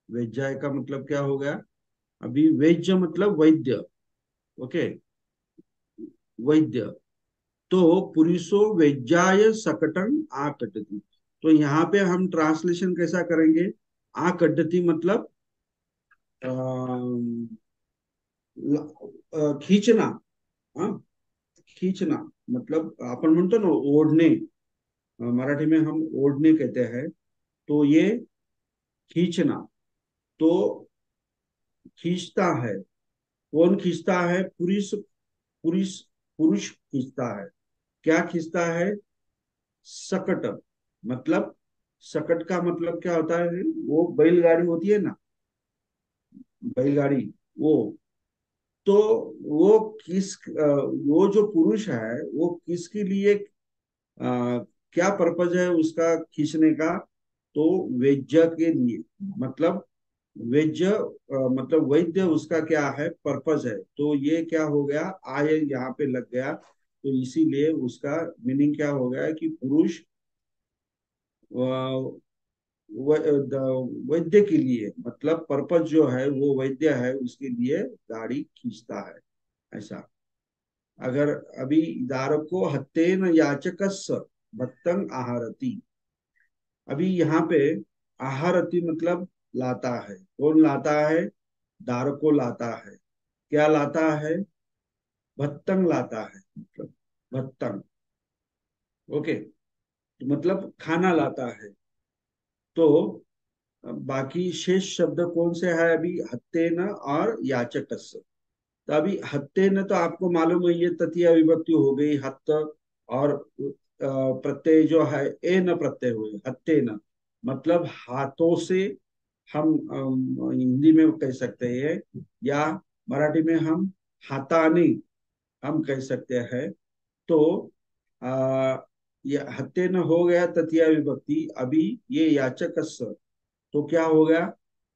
Speaker 1: वेज्जाय का मतलब क्या हो गया? अभी वैज्य मतलब वैद्य। ओके, वैद्य। तो पुरुषो वेज्जाय सकटं आकटति, तो यहाँ पे हम ट्रांसलेशन कैसा करेंगे? आकटति मतलब खींचना। हाँ, खींचना मतलब आपण म्हणतो ना ओढणे, मराठी में हम ओढ़ने कहते हैं। तो ये खींचना, तो खींचता है। कौन खींचता है? पुरुष, पुरुष, पुरुष खींचता है। क्या खींचता है? सकट, मतलब सकट का मतलब क्या होता है? वो बैलगाड़ी होती है ना, बैलगाड़ी, वो। तो वो वो जो पुरुष है वो किसके लिए, क्या पर्पज है उसका खींचने का? तो वैज्य के लिए, मतलब वैज्य मतलब वैद्य उसका क्या है? पर्पज है। तो ये क्या हो गया? आय यहाँ पे लग गया, तो इसीलिए उसका मीनिंग क्या हो गया कि पुरुष वैद्य के लिए, मतलब पर्पज जो है वो वैद्य है, उसके लिए गाड़ी खींचता है, ऐसा। अगर अभी दारको हत्तेन याचकस्य भक्तं आहारति, अभी यहाँ पे आहारति मतलब लाता है। कौन लाता है? दारको लाता है। क्या लाता है? भत्तंग लाता है, मतलब भत्तंग। ओके, तो मतलब खाना लाता है। तो बाकी शेष शब्द कौन से है? अभी हत्ते न और याचकस्य। तो अभी हत्ते न तो आपको मालूम है, ये तृतीय विभक्ति हो गई हत्त, और प्रत्यय जो है ए न प्रत्यय हुए, हत्ते न मतलब हाथों से। हम हिंदी में कह सकते हैं, या मराठी में हम हाथाने हम कह सकते हैं। तो आ, ये हत्ते न हो गया तृतीय विभक्ति। अभी ये याचकस्य, तो क्या हो गया?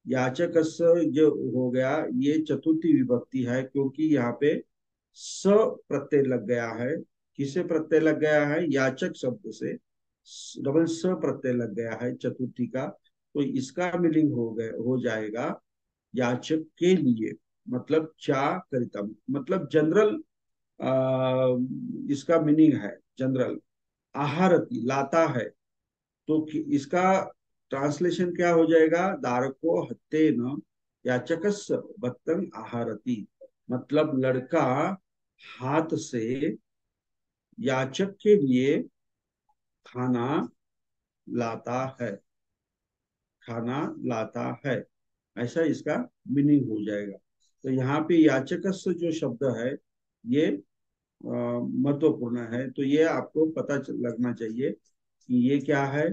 Speaker 1: याचकस्य जो हो गया, ये चतुर्थी विभक्ति है, क्योंकि यहाँ पे स प्रत्यय लग गया है। किसे प्रत्यय लग गया है? याचक शब्द से डबल स प्रत्यय लग गया है चतुर्थी का। तो इसका मीनिंग हो जाएगा याचक के लिए, मतलब चा करितम, मतलब जनरल इसका मीनिंग है, जनरल। आहारती लाता है, तो इसका ट्रांसलेशन क्या हो जाएगा? दारको हत्ते न याचकस्य भक्तंग आहारती, मतलब लड़का हाथ से याचक के लिए खाना लाता है, खाना लाता है, ऐसा इसका मीनिंग हो जाएगा। तो यहाँ पे याचकस्य जो शब्द है, ये महत्वपूर्ण है। तो ये आपको पता लगना चाहिए कि ये क्या है?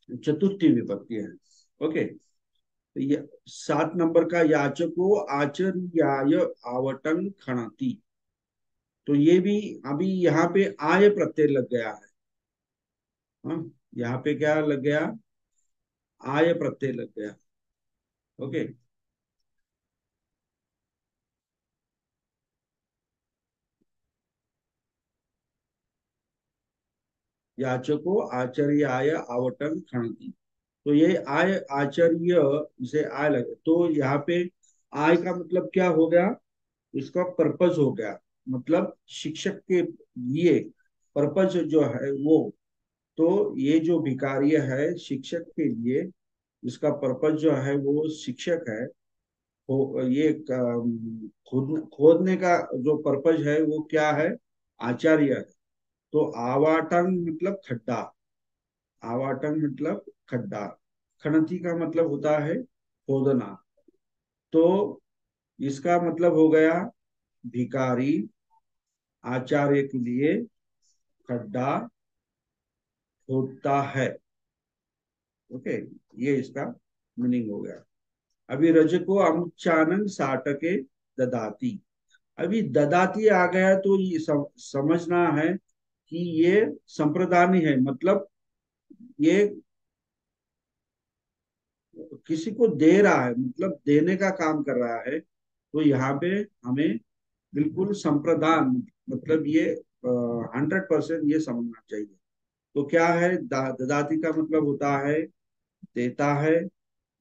Speaker 1: चतुर्थी विभक्ति है। ओके, तो ये 7 नंबर का याचको आचर्याय आवटन खणाति, तो ये भी अभी यहाँ पे आय प्रत्यय लग गया है। हाँ, यहाँ पे क्या लग गया? आय प्रत्यय लग गया। ओके, याचको आचार्याय आवटन खणती। तो ये आय आचार्य, इसे आय लगे तो यहाँ पे आय का मतलब क्या हो गया, इसका पर्पज हो गया, मतलब शिक्षक के लिए पर्पज जो है वो। तो ये जो भिकारी है शिक्षक के लिए, इसका पर्पज जो है वो शिक्षक है। ये खोदने का जो पर्पज है वो क्या है, आचार्य है। तो आवाटन मतलब खड्डा, आवाटन मतलब खड्डा, खनति का मतलब होता है खोदना। तो इसका मतलब हो गया भिखारी आचार्य के लिए खड्डा खोदता है। ओके, ये इसका मीनिंग हो गया। अभी रज को अमुचानन साटके ददाती। अभी ददाती आ गया तो ये समझना है कि ये संप्रदानी है, मतलब ये किसी को दे रहा है, मतलब देने का काम कर रहा है। तो यहाँ पे हमें बिल्कुल संप्रदान, मतलब ये 100% ये समझना चाहिए। तो क्या है, ददाती का मतलब होता है देता है।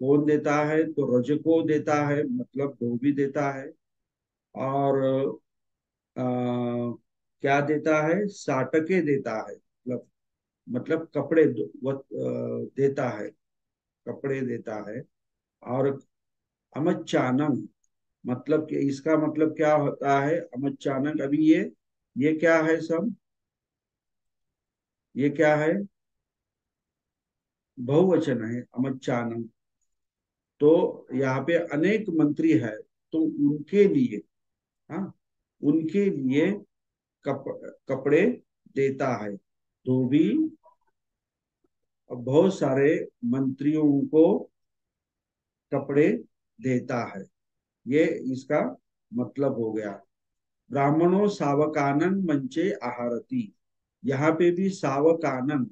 Speaker 1: कौन देता है, तो रज को देता है, मतलब धोबी देता है। और आ, क्या देता है, साटके देता है, मतलब कपड़े देता है, कपड़े देता है। और अमच्चानन, मतलब कि इसका मतलब क्या होता है, अमच्चानन। अभी ये क्या है सब, ये क्या है, बहुवचन है अमच्चानन। तो यहाँ पे अनेक मंत्री है, तो उनके लिए, हाँ, उनके लिए कप, कपड़े देता है। तो भी बहुत सारे मंत्रियों को कपड़े देता है, ये इसका मतलब हो गया। ब्राह्मणों सावकानन मंचे आहारती। यहाँ पे भी सावकानन,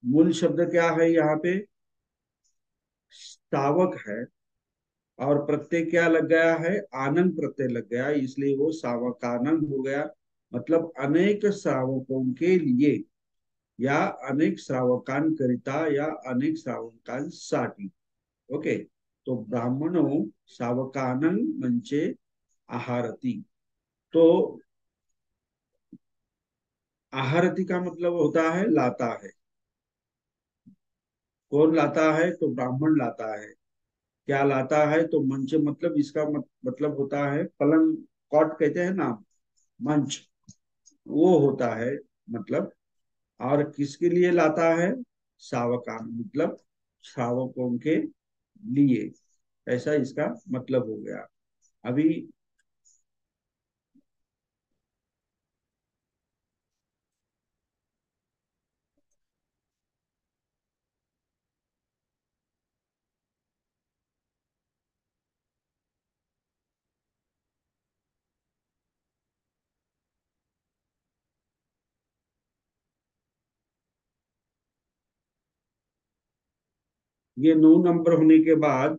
Speaker 1: मूल शब्द क्या है यहाँ पे, सावक है। और प्रत्यय क्या लग गया है, आनंद प्रत्यय लग गया, इसलिए वो सावकानंद हो गया। मतलब अनेक श्रावकों के लिए, या अनेक श्रावकान करिता, या अनेक श्रावकान साठी। ओके, तो ब्राह्मणों सावकानन मंचे आहारती। तो आहारती का मतलब होता है लाता है। कौन लाता है, तो ब्राह्मण लाता है। क्या लाता है, तो मंच, मतलब इसका मतलब होता है पलंग, कॉट कहते हैं ना, मंच, वो होता है मतलब। और किसके लिए लाता है, सावकान, मतलब श्रावकों के लिए। ऐसा इसका मतलब हो गया। अभी ये 9 नंबर होने के बाद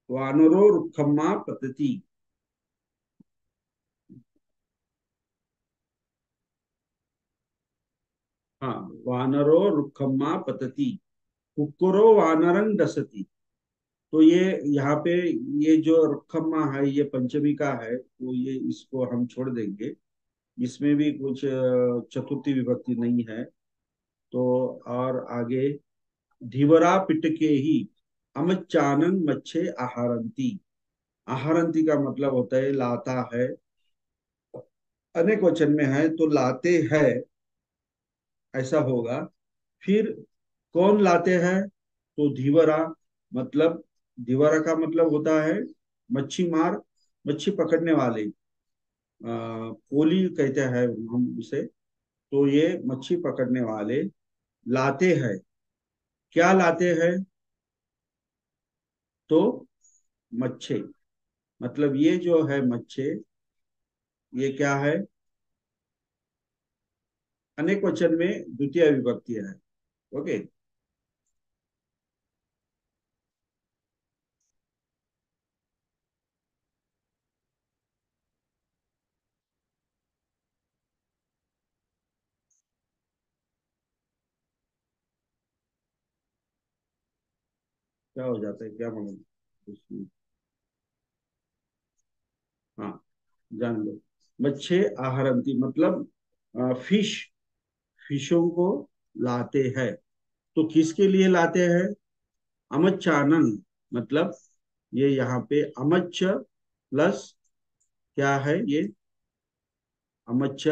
Speaker 1: वानरो रुखम्मा पतती। हाँ, वानरो रुखम्मा पतती, कुकुरो वानरं डसती। तो ये यहाँ पे ये जो रुखम्मा है ये पंचमी का है, तो ये इसको हम छोड़ देंगे। इसमें भी कुछ चतुर्थी विभक्ति नहीं है। तो और आगे, धीवरा पिटके ही अमचानन मच्छे आहारंती। आहारंती का मतलब होता है लाता है, अनेक वचन में है तो लाते हैं, ऐसा होगा। फिर कौन लाते हैं, तो धीवरा, मतलब धीवरा का मतलब होता है मच्छी मार, मच्छी पकड़ने वाले, कोली कहते हैं हम उसे। तो ये मच्छी पकड़ने वाले लाते हैं। क्या लाते हैं, तो मच्छे, मतलब ये जो है मच्छे, ये क्या है, अनेक वचन में द्वितीय विभक्ति है। ओके, क्या हो जाता है, क्या मालूम। हाँ, जान लो। मच्छे आहरंती मतलब फिश, फिशों को लाते हैं। तो किसके लिए लाते हैं? अमच्चानन, मतलब ये यहाँ पे अमच्च प्लस क्या है ये, अमच्च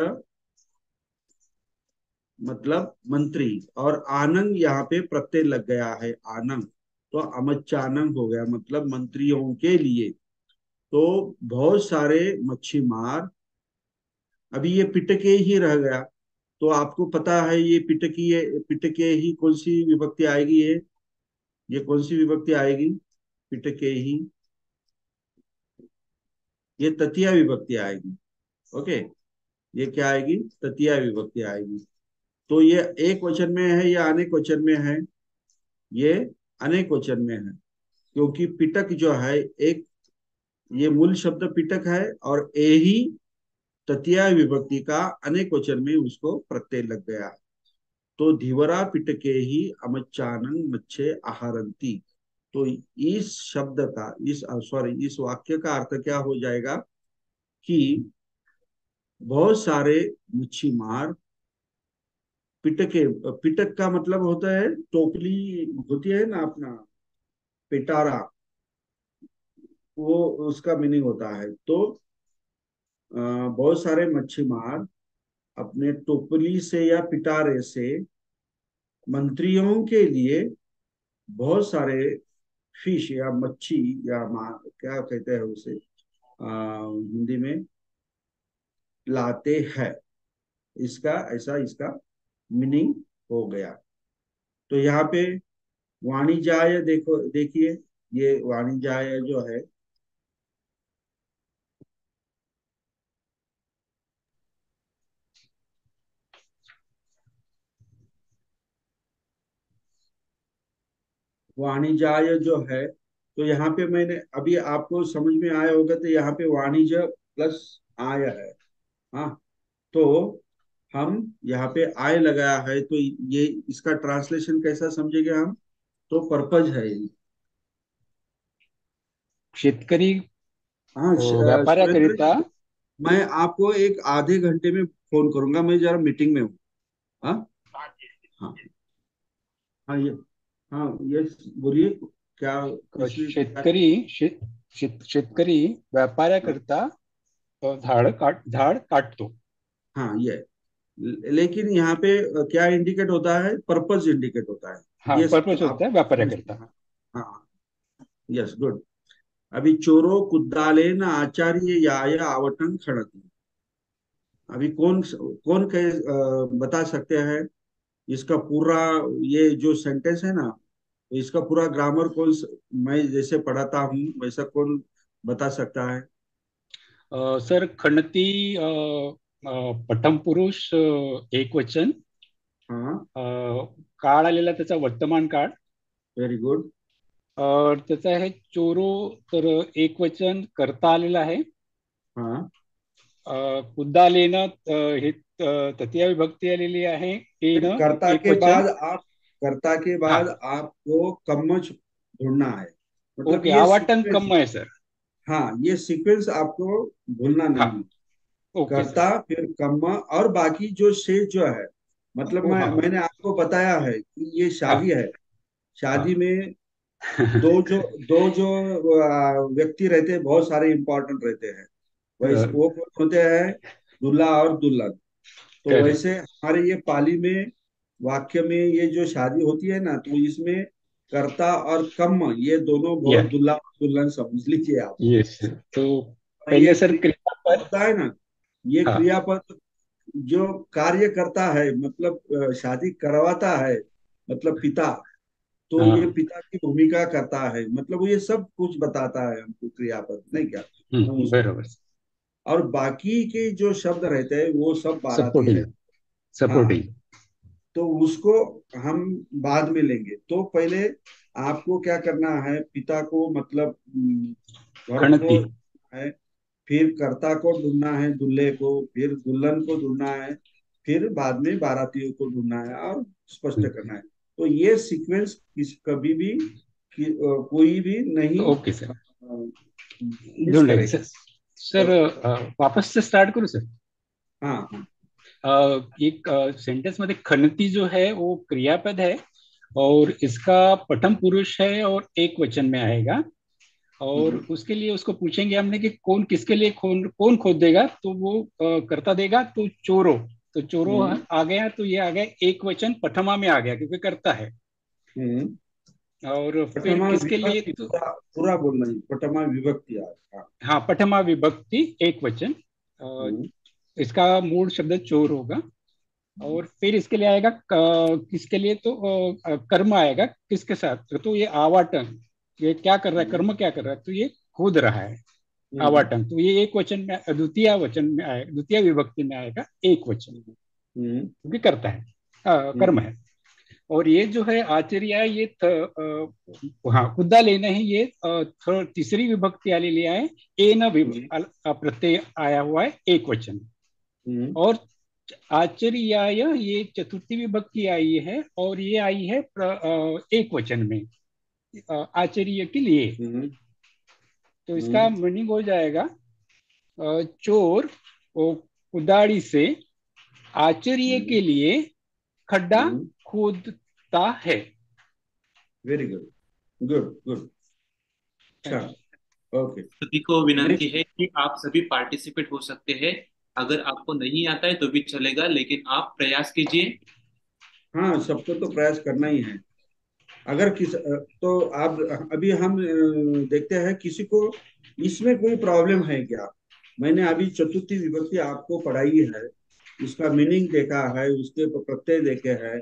Speaker 1: मतलब मंत्री, और आनंद यहाँ पे प्रत्यय लग गया है, आनंद। तो अमच्चानंद हो गया, मतलब मंत्रियों के लिए। तो बहुत सारे मच्छी मार, अभी ये पिटके ही रह गया। तो आपको पता है ये पिटकी है, पिटके ही कौन सी विभक्ति आएगी ये कौन सी विभक्ति आएगी? पिटके ही, ये तृतीया विभक्ति आएगी। ओके, ये क्या आएगी? तृतीया विभक्ति आएगी। तो ये एक वचन में है या अनेक वचन में है? ये अनेक वचन में है, क्योंकि पिटक जो है एक, ये मूल शब्द पिटक है, और ए ही तृतीया विभक्ति का अनेक वचन में उसको प्रत्यय लग गया। तो धीवरा पिटके ही अमच्चानन मच्छे आहारंती। तो इस शब्द का, इस सॉरी, इस वाक्य का अर्थ क्या हो जाएगा कि बहुत सारे मच्छी मार पिटके, पिटक का मतलब होता है टोपली होती है ना अपना, पिटारा, वो उसका मीनिंग होता है। तो बहुत सारे मच्छी मार अपने टोपली से या पिटारे से मंत्रियों के लिए बहुत सारे फिश या मच्छी या क्या कहते हैं उसे हिंदी में, लाते हैं। इसका ऐसा इसका मीनिंग हो गया। तो यहाँ पे वाणिज्य देखो, देखिए, ये वाणिज्य जो है, वाणिज्य जो है, तो यहाँ पे मैंने अभी आपको समझ में आया होगा, तो यहाँ पे वाणिज्य प्लस आय है। हाँ, तो हम यहाँ पे आय लगाया है, तो ये इसका ट्रांसलेशन कैसा समझेंगे हम? तो पर्पज है ये।
Speaker 2: शेतकरी
Speaker 1: हाँ, सुरेंद्र
Speaker 2: व्यापाऱ्याकरिता।
Speaker 1: जी, मैं आपको एक आधे घंटे में फोन करूंगा, मैं जरा मीटिंग में हूँ। हाँ, हाँ, हाँ, ये, हाँ, ये बोलिए, क्या किसने क्या?
Speaker 2: शेतकरी शेतकरी व्यापाऱ्याकरिता झाड काटतो.
Speaker 1: हाँ, ये, लेकिन यहाँ पे क्या इंडिकेट होता है? पर्पज इंडिकेट होता है।
Speaker 2: हाँ,
Speaker 1: ये
Speaker 2: पर्पज
Speaker 1: आप
Speaker 2: होता है
Speaker 1: समझ,
Speaker 2: व्यापाऱ्याकरिता.
Speaker 1: हाँ, हाँ, यस, गुड। अभी चोरो कुद्दालेन आचार्य याय आवटन खड़ती। अभी कौन कौन बता सकते हैं इसका पूरा, ये जो सेंटेंस है ना, तो इसका पूरा ग्रामर मैं जैसे पढ़ाता हूँ वैसा कौन बता सकता है?
Speaker 2: सर, खणती प्रथम पुरुष एक वचन.
Speaker 1: हाँ,
Speaker 2: काळ आलेला त्याचा वर्तमान काळ.
Speaker 1: Very good.
Speaker 2: त्याचा आहे चोरो, तर एक वचन करता आलेलं आहे.
Speaker 1: हाँ,
Speaker 2: कुद्दालेनं हे तृतीय विभक्ती आलेली आहे.
Speaker 1: फिर
Speaker 2: एनं एक वचन.
Speaker 1: कर्ता के
Speaker 2: हा,
Speaker 1: बाद आपको कम्मच ढूंढना है, मतलब
Speaker 2: ओके.
Speaker 1: ये
Speaker 2: आवाटन
Speaker 1: सीक्वेंस।
Speaker 2: कम आहे सर.
Speaker 1: हाँ, ये सीक्वेंस आपको भूलना
Speaker 2: हा,
Speaker 1: नहीं है।
Speaker 2: Okay sir.
Speaker 1: कर्ता, फिर कम्मा, और बाकी जो शेष जो है, मतलब
Speaker 2: ओ, हा,
Speaker 1: मैंने आपको बताया है कि ये
Speaker 2: हा,
Speaker 1: शादी है।
Speaker 2: हा.
Speaker 1: शादी में दो जो व्यक्ति रहते हैं, बहुत सारे इंपॉर्टेंट रहते हैं। वैसे वो कौन होते हैं? दूल्हा और दुल्हन। तो
Speaker 2: करेक्ट.
Speaker 1: वैसे हमारे ये पाली में वाक्य में ये जो शादी होती है ना, तो इसमें कर्ता और कम्म, ये दोनों
Speaker 2: या,
Speaker 1: बहुत, दूल्हा और दुल्हन समझ लीजिए आप।
Speaker 2: येस. तो
Speaker 1: और ये
Speaker 2: पहिले सर
Speaker 1: क्रियापद
Speaker 2: क्रियापद.
Speaker 1: होता है ना, ये
Speaker 2: हा,
Speaker 1: क्रियापद जो कार्य करता है, मतलब शादी करवाता है, मतलब पिता, तो
Speaker 2: हा.
Speaker 1: ये पिता की भूमिका करता है, मतलब वो ये सब कुछ बताता है हमको, क्रियापद नहीं क्या, हम उसको।
Speaker 2: बरोबर.
Speaker 1: और बाकी के जो शब्द रहते हैं वो सब बाराती
Speaker 2: सपोर्टिंग.
Speaker 1: रहते हैं। हाँ,
Speaker 2: सपोर्टिंग.
Speaker 1: तो उसको हम बाद में लेंगे। तो पहले आपको क्या करना है? पिता को मतलब घर को
Speaker 2: खणती.
Speaker 1: है, फिर कर्ता को ढूंढना है, दूल्हे को, फिर दुल्हन को ढूंढना है, फिर बाद में बारातियों को ढूंढना है और स्पष्ट करना है। तो ये सीक्वेंस कभी भी कोई भी नहीं
Speaker 2: ओके सर,
Speaker 1: मिस
Speaker 2: ढूंढ लेंगे
Speaker 1: करेगा।
Speaker 2: सर। Sir
Speaker 1: okay.
Speaker 2: वापस से स्टार्ट करूँ सर?
Speaker 1: हाँ हाँ।
Speaker 2: एक सेंटेंस मध्ये खनती जो है वो क्रियापद है, और इसका प्रथम पुरुष है और एक वचन में आएगा। और
Speaker 1: हम्म
Speaker 2: उसके लिए उसको पूछेंगे हमने कि कौन किसके लिए कौन खोद देगा, तो वो करता देगा, तो चोरो। तो चोरो
Speaker 1: हम्म
Speaker 2: आ गया, तो ये आ गया एक वचन प्रथमा में आ गया क्योंकि करता है।
Speaker 1: हम्म।
Speaker 2: और फिर
Speaker 1: पठमा
Speaker 2: किसके लिए,
Speaker 1: विभक्ति
Speaker 2: तो
Speaker 1: पूरा पूरा बोलना नहीं, पठमा विभक्ति हाँ।
Speaker 2: हाँ, प्रथमा विभक्ति एक वचन।
Speaker 1: हम्म
Speaker 2: इसका मूल शब्द चोर होगा। और फिर इसके लिए आएगा किसके लिए, तो कर्म आएगा किसके साथ, तो ये आवाटन। ये क्या कर रहा है,
Speaker 1: हम्म
Speaker 2: कर्म क्या कर रहा है, तो ये खोद रहा है।
Speaker 1: हम्म
Speaker 2: आवाटन, तो ये एक वचन में, द्वितीय वचन में आएगा, द्वितीय विभक्ति में आएगा एक वचन,
Speaker 1: हम्म हम्म
Speaker 2: क्योंकि करता है, कर्म
Speaker 1: हम्म
Speaker 2: है। और ये जो है आचर्य है, ये हाँ, खुदा लेना है, ये तीसरी विभक्ति वाले लिया है। ए न
Speaker 1: हम्म
Speaker 2: प्रत्यय आया हुआ है एक वचन।
Speaker 1: हम्म
Speaker 2: और आचर्याय ये चतुर्थी विभक्ति आई है, और ये आई है एक वचन में, आचर्य के लिए।
Speaker 1: हम्म
Speaker 2: तो इसका
Speaker 1: हम्म
Speaker 2: मीनिंग हो जाएगा, चोर वो कुदाड़ी से आचर्य के लिए खड्डा
Speaker 1: हम्म।
Speaker 2: खोदता है।
Speaker 1: Very good, good good. अच्छा।
Speaker 2: Thank you.
Speaker 1: ओके।
Speaker 4: सभी को विनंती
Speaker 1: नेक्स्ट।
Speaker 4: है कि आप सभी पार्टिसिपेट हो सकते हैं। अगर आपको नहीं आता है तो भी चलेगा, लेकिन आप प्रयास कीजिए।
Speaker 1: हाँ, सबको तो प्रयास करना ही है। अगर तो आप, अभी हम देखते हैं किसी को इसमें कोई प्रॉब्लम है क्या। मैंने अभी चतुर्थी विभक्ति आपको पढ़ाई है, उसका मीनिंग देखा है, उसके प्रत्यय देखे हैं,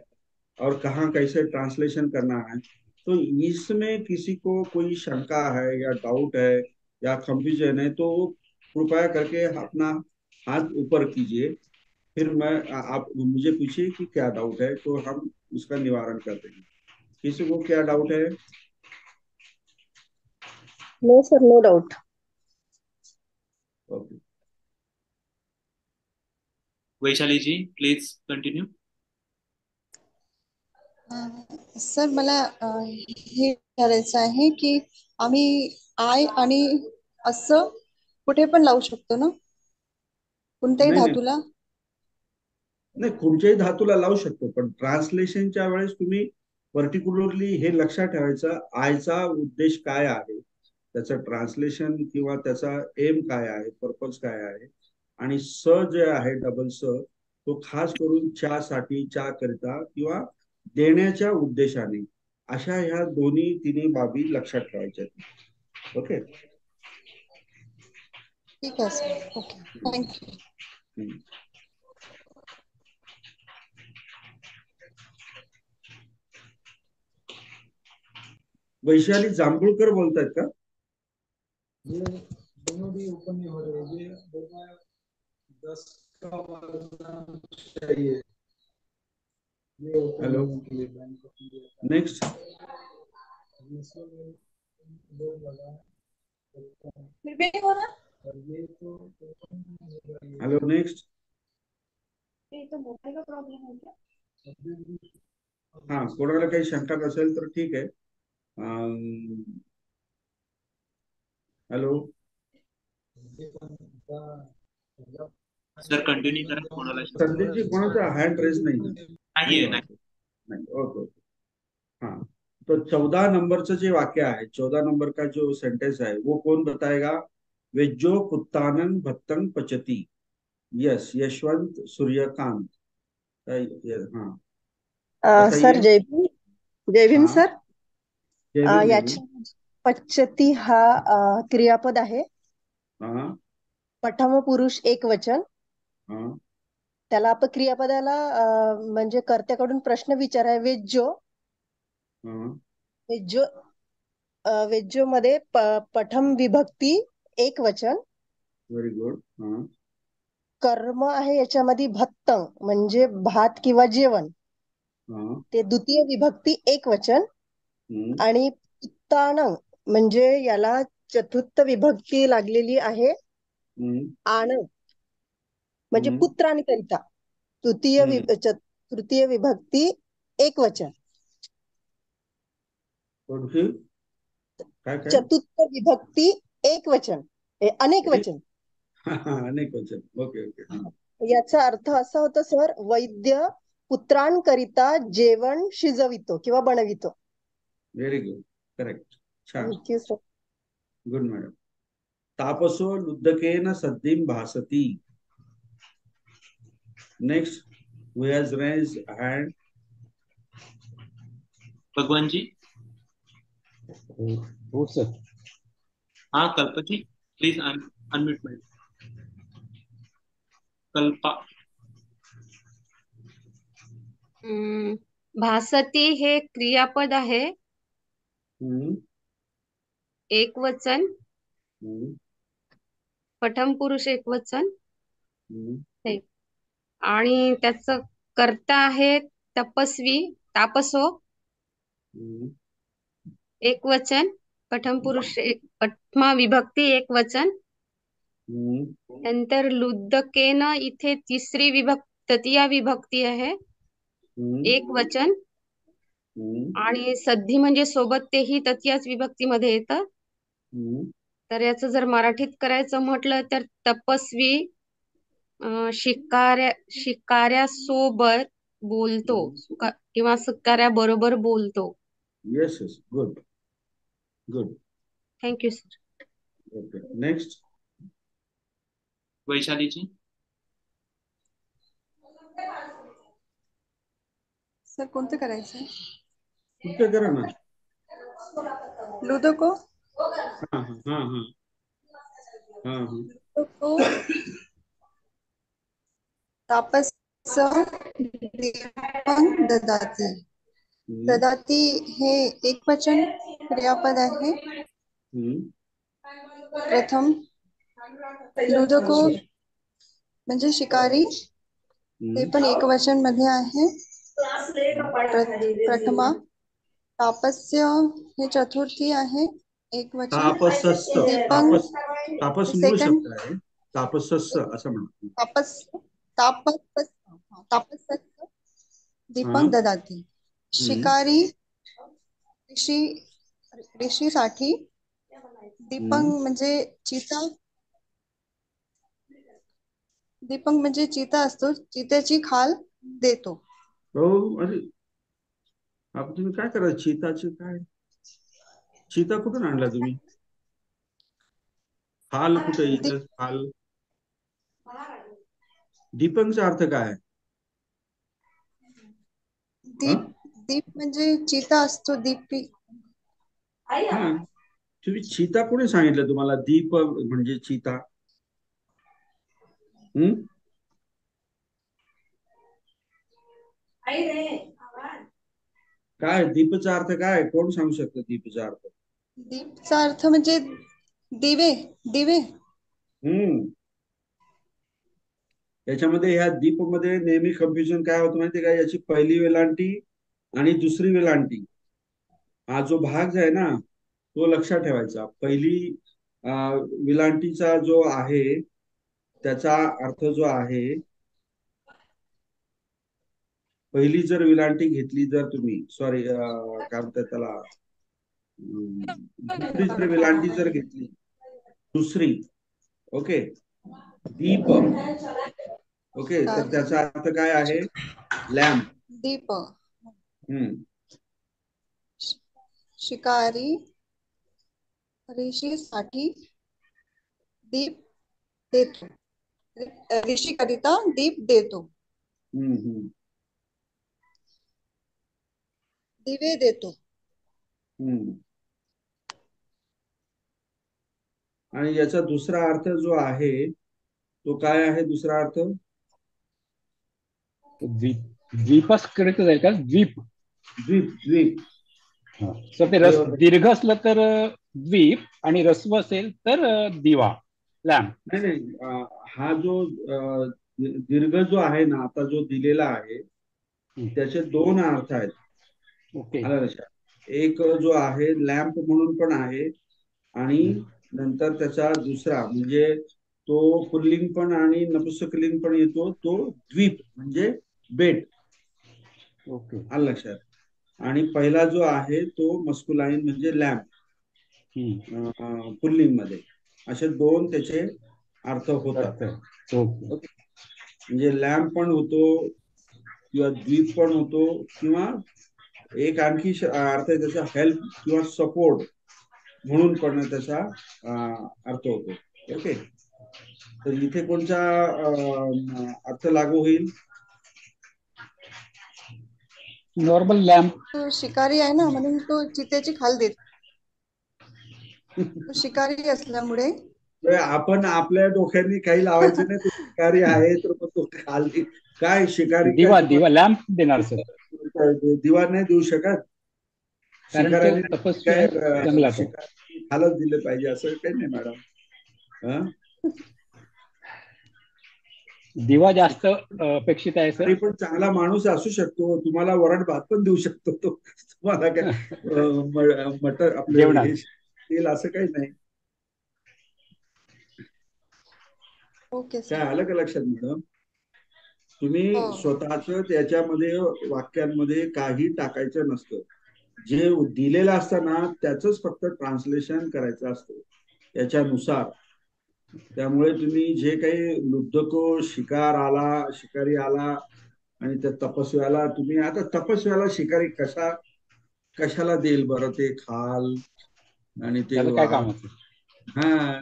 Speaker 1: और कहाँ कैसे ट्रांसलेशन करना है। तो इसमें किसी को कोई शंका है या डाउट है या कंफ्यूजन है, तो कृपया करके अपना हाथ ऊपर कीजिए। फिर आप मुझे पूछिए कि क्या डाउट है, तो हम उसका निवारण कर देंगे। किसी को क्या डाउट है?
Speaker 3: No sir, no doubt.
Speaker 1: Okay.
Speaker 4: Vaishali ji, please continue.
Speaker 5: Sir मला हे विचारायचं आहे की आम्ही आय आणि असं कुठे पण लावू शकतो ना, कोणत्याही
Speaker 1: नाही नाही
Speaker 5: धातूला?
Speaker 1: नाही, कोणत्याही धातूला लावू शकतो, पण ट्रान्सलेशनच्या वेळेस तुम्ही पर्टिक्युलरली हे लक्षात ठेवायचं, आयचा उद्देश काय आहे, त्याचं ट्रान्सलेशन किंवा त्याचा एम काय आहे, पर्पज काय आहे. आणि स जे आहे, डबल स, तो खास करून च्या साठी, च्या करिता किंवा देण्याच्या उद्देशाने, अशा ह्या दोन्ही तिन्ही बाबी लक्षात ठेवायच्या. ओके.
Speaker 5: ठीक आहे sir, okay, thank you.
Speaker 1: Vaishali Jambhulkar बोलतायत का?
Speaker 6: ये दोनों भी ओपन नहीं हो रहे, ये बोलना 10 का वाला चाहिए, ये ओपन
Speaker 1: हेलो,
Speaker 6: होने के लिए bank of India
Speaker 1: next.
Speaker 6: Board लगा है,
Speaker 5: फिर भी नहीं हो रहा,
Speaker 6: और ये तो ओपन नहीं हो रहा है,
Speaker 1: हेलो, नेक्स्ट।
Speaker 5: ये तो मोबाइल का प्रॉब्लम है क्या?
Speaker 6: अभी भी
Speaker 1: हाँ, कोणाला काही शंका नसेल तर ठीक आहे. हेलो.
Speaker 6: ये का
Speaker 4: सर कंटिन्यू करा, कोणाला
Speaker 1: संदीप जी, कोणाचा हँड रेस नाही ना?
Speaker 4: नाहीये नाही.
Speaker 1: नाही. Okay okay. हाँ, तो 14 नंबरचं जे वाक्य आहे, 14 नंबर का जो सेंटेंस है, वो कौन बताएगा? वेज्जो पुत्तानन भक्तन पचती. यस, यशवंत सूर्यकांत. हाँ,
Speaker 3: सर,
Speaker 1: बताइए.
Speaker 3: जय भीम. जय भीम
Speaker 1: हाँ,
Speaker 3: सर.
Speaker 1: जय भीम, जय भीम.
Speaker 3: याच्या पश्चती हा क्रियापद आहे.
Speaker 1: हाँ
Speaker 3: प्रथम पुरुष एक वचन.
Speaker 1: हाँ
Speaker 3: त्याला आपण क्रियापदाला म्हणजे कर्त्याकडून प्रश्न विचाराय वेज्जो.
Speaker 1: हाँ.
Speaker 3: वेज्जो वेज्जो मध्ये प्रथम विभक्ती एक वचन.
Speaker 1: Very good. हाँ
Speaker 3: कर्म आहे याच्यामध्ये भत्तंग म्हणजे भात किंवा जेवण.
Speaker 1: हाँ.
Speaker 3: ते द्वितीय विभक्ती एक वचन.
Speaker 1: हम्म
Speaker 3: आणि पुत्तानं म्हणजे याला चतुर्थ विभक्ती लागलेली आहे.
Speaker 1: हम्म
Speaker 3: आण म्हणजे
Speaker 1: हम्म
Speaker 3: पुत्रांकरिता.
Speaker 1: हम्म.
Speaker 3: तृतीय विभक्ती एक वचन.
Speaker 1: कौन सी? काय काय
Speaker 3: चतुर्थ विभक्ती एक वचन, अनेक वचन.
Speaker 1: अनेक वचन. Okay okay.
Speaker 3: याचा अर्थ असा होतो सर, वैद्य पुत्रांकरिता जेवण शिजवितो किंवा बनवितो.
Speaker 1: Very good. करेक्ट. छान.
Speaker 3: Thank you sir.
Speaker 1: Good madam. तापसो लुद्धकेन सद्धिं भासति. Next who has raised hand?
Speaker 4: Bhagwan ji.
Speaker 2: हो सर.
Speaker 4: हाँ Kalpa ji, please unmute mic. Kalpa.
Speaker 7: भासती हे क्रियापद आहे,
Speaker 1: हम्म,
Speaker 7: एक वचन,
Speaker 1: हम्म,
Speaker 7: प्रथम पुरुष एक वचन,
Speaker 1: हम्म,
Speaker 7: आणि त्याचं कर्ता आहे तपस्वी, तापसो
Speaker 1: हम्म,
Speaker 7: एक वचन, प्रथम पुरुष एक, प्रथमा विभक्ती एक वचन.
Speaker 1: हम्म,
Speaker 7: नंतर लुद्धकेन इथे तृतीया विभक्ती आहे,
Speaker 1: हम्म,
Speaker 7: एक वचन.
Speaker 1: हम्म,
Speaker 7: आणि सद्धी म्हणजे सोबत, तेही तृतीयाच विभक्तीमध्ये येतं.
Speaker 1: हम्म.
Speaker 7: तर याचं जर मराठीत करायचं म्हटलं तर तपस्वी शिकाऱ्यासोबत बोलतो किंवा शिकाऱ्याबरोबर बोलतो.
Speaker 1: Yes, yes. Good. Good.
Speaker 7: Thank you sir.
Speaker 1: Okay. Next.
Speaker 4: Vaishali ji.
Speaker 5: Sir कोणतं करायचं?
Speaker 1: कुठलं करा ना.
Speaker 5: लुडोको.
Speaker 1: हाँ हाँ हाँ हाँ हाँ हाँ.
Speaker 5: लुडोको तापस दीपं ददाती. ददाती हे एक वचन क्रियापद आहे. प्रथम लुडोको म्हणजे शिकारी, ते पण एक वचन मध्ये आहे. प्रथमा. तापस्य हे चतुर्थी आहे, एक वचन.
Speaker 1: तापसस्य.
Speaker 5: दीपं
Speaker 1: तापस मूळ
Speaker 5: सेकंड.
Speaker 1: शब्द आहे. तापसस्य असं म्हणतात.
Speaker 5: तापस दीपक ददाती. शिकारी ऋषीसाठी. दीपक म्हणजे चिता. दीपक म्हणजे चिता असतो, चितेची खाल देतो.
Speaker 1: हो. अरे आपण तुम्ही काय करा, चीताचे काय, चीता कुठून आणला तुम्ही? खाल कुठे इथं? खाल. दीपकचा अर्थ काय आहे?
Speaker 5: दीप म्हणजे चिता असतो, दीपी.
Speaker 1: हा, तुम्ही चीता कोणी सांगितलं तुम्हाला? दीप म्हणजे चीता. काय दीपचा अर्थ काय? कोण सांगू शकतो दीपचा अर्थ?
Speaker 5: दीपचा अर्थ म्हणजे दिवे. दिवे.
Speaker 1: याच्यामध्ये ह्या दीप मध्ये नेहमी कन्फ्युजन काय होतं माहितीये का? याची पहिली वेलांटी आणि दुसरी वेलांटी, हा जो भाग आहे ना, तो लक्षात ठेवायचा. पहिली विलांटीचा जो आहे त्याचा अर्थ जो आहे, पहिली जर विलांटी घेतली, जर तुम्ही सॉरी काय म्हणतात त्याला, दुसरी जर विलांटी जर घेतली, दुसरी, ओके, दीप, ओके, तर त्याचा अर्थ काय आहे? लॅम्प.
Speaker 5: दीप. शिकारी ऋषीसाठी दीप देतो. ऋषी करिता दीप देतो. दिवे देतो.
Speaker 1: आणि याचा दुसरा अर्थ जो आहे तो काय आहे? दुसरा अर्थ
Speaker 2: द्वीपच करेक्ट जाईल का? द्वीप.
Speaker 1: द्वीप. द्वीप.
Speaker 2: तर ते दीर्घ असलं तर द्वीप आणि रस्व असेल तर दिवा, लॅम्प.
Speaker 1: नाही नाही, हा जो दीर्घ जो आहे ना, आता जो दिलेला आहे, त्याचे दोन अर्थ आहेत.
Speaker 2: ओके.
Speaker 1: एक जो आहे लॅम्प म्हणून पण आहे, आणि नंतर त्याचा दुसरा म्हणजे तो पुल्लिंग पण आणि नपुंसकलिंग पण येतो, तो द्वीप म्हणजे बेट.
Speaker 2: ओके.
Speaker 1: आलं लक्षात. आणि पहिला जो आहे तो मस्कुलाइन म्हणजे लॅम्प. पुल्लिंग मध्ये. असे दोन त्याचे अर्थ होतात.
Speaker 2: ओके.
Speaker 1: ओके. म्हणजे लॅम्प पण होतो किंवा द्वीप पण होतो, किंवा एक आणखी अर्थ आहे त्याचा हेल्प किंवा सपोर्ट म्हणून पण त्याचा अर्थ होतो. ओके. तर इथे कोणता अर्थ लागू होईल?
Speaker 2: Normal lamp.
Speaker 5: तो शिकारी आहे ना, म्हणून तो चितेची खाल देत. तो शिकारी असल्यामुळे
Speaker 1: आपण आपल्या डोक्याने काही लावायचं नाही. तो शिकारी आहे तर मग तो खाली काय शिकारी
Speaker 2: दिवा
Speaker 1: काय
Speaker 2: दिवा लॅम्प देणार सर,
Speaker 1: दिवा नाही देऊ शकत.
Speaker 2: कारण
Speaker 1: शिकाऱ्याने
Speaker 2: तो तपस्वी
Speaker 1: काय
Speaker 2: आहे जंगलात.
Speaker 1: शिकारी खालच दिले पाहिजे असं काही नाही मॅडम.
Speaker 2: दिवा जास्त अपेक्षित आहे सर.
Speaker 1: तरी पण चांगला माणूस असू शकतो, तुम्हाला वरण भात पण देऊ शकतो तो. तुम्हाला काय मटर आपलं
Speaker 2: जेवणात.
Speaker 1: हे तेल असं काही नाही.
Speaker 5: ओके
Speaker 1: काय
Speaker 5: सर.
Speaker 1: आलं का लक्षात मॅडम? तुम्ही
Speaker 5: हो.
Speaker 1: स्वतःच त्याच्यामध्ये वाक्यांमध्ये काही टाकायचं नसतं. जे दिलेलं असतं ना त्याच फक्त ट्रान्सलेशन करायचं असतं याच्यानुसार. त्यामुळे तुम्ही जे काही लुब्धको शिकारी आला आणि त्या तपस्व्याला, तुम्ही आता तपस्व्याला शिकारी कशाला देईल बरं ते खाल आणि ते
Speaker 2: त्याचं काय कामाचं?
Speaker 1: हा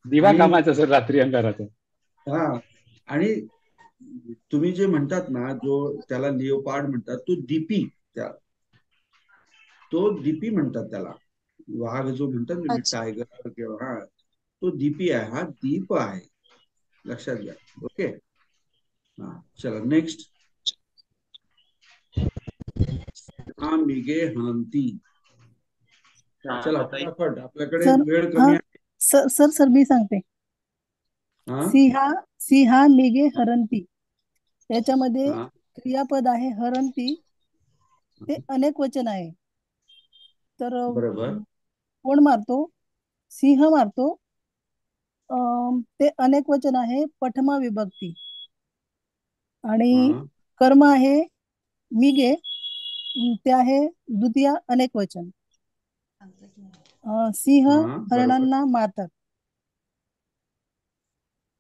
Speaker 2: दिवा
Speaker 1: आणि
Speaker 2: कामाचा सर रात्री अंधाराचं.
Speaker 1: हा आणि तुम्ही जे म्हणतात ना, जो त्याला लिओपार्ड म्हणतात, तो दीपी, तो दीपी म्हणतात त्याला. वाघ जो म्हणतात ना,
Speaker 5: अच्छा.
Speaker 1: टायगर किंवा हा, तो दीपी आहे. हा दीप आहे, लक्षात घ्या. ओके. हा चला नेक्स्ट. हा मिगे हनंती. चला
Speaker 4: बताइए।
Speaker 1: फटाफट, आपल्याकडे
Speaker 8: सर
Speaker 1: वेळ
Speaker 8: हा
Speaker 1: कमी आहे.
Speaker 8: सर मी सांगते.
Speaker 1: हा
Speaker 8: सिंहा मिगे हरंती, त्याच्यामध्ये
Speaker 1: हा
Speaker 8: क्रियापद आहे हरंती, ते अनेक वचन आहे. तर
Speaker 1: बरोबर.
Speaker 8: कोण मारतो? सिंह मारतो. ते अनेक वचन आहे, प्रथमा विभक्ती. आणि
Speaker 1: हा
Speaker 8: कर्म आहे मिगे, ते आहे द्वितीय अनेक वचन. सिंह
Speaker 1: हा बरोबर,
Speaker 8: हरणांना मारतात.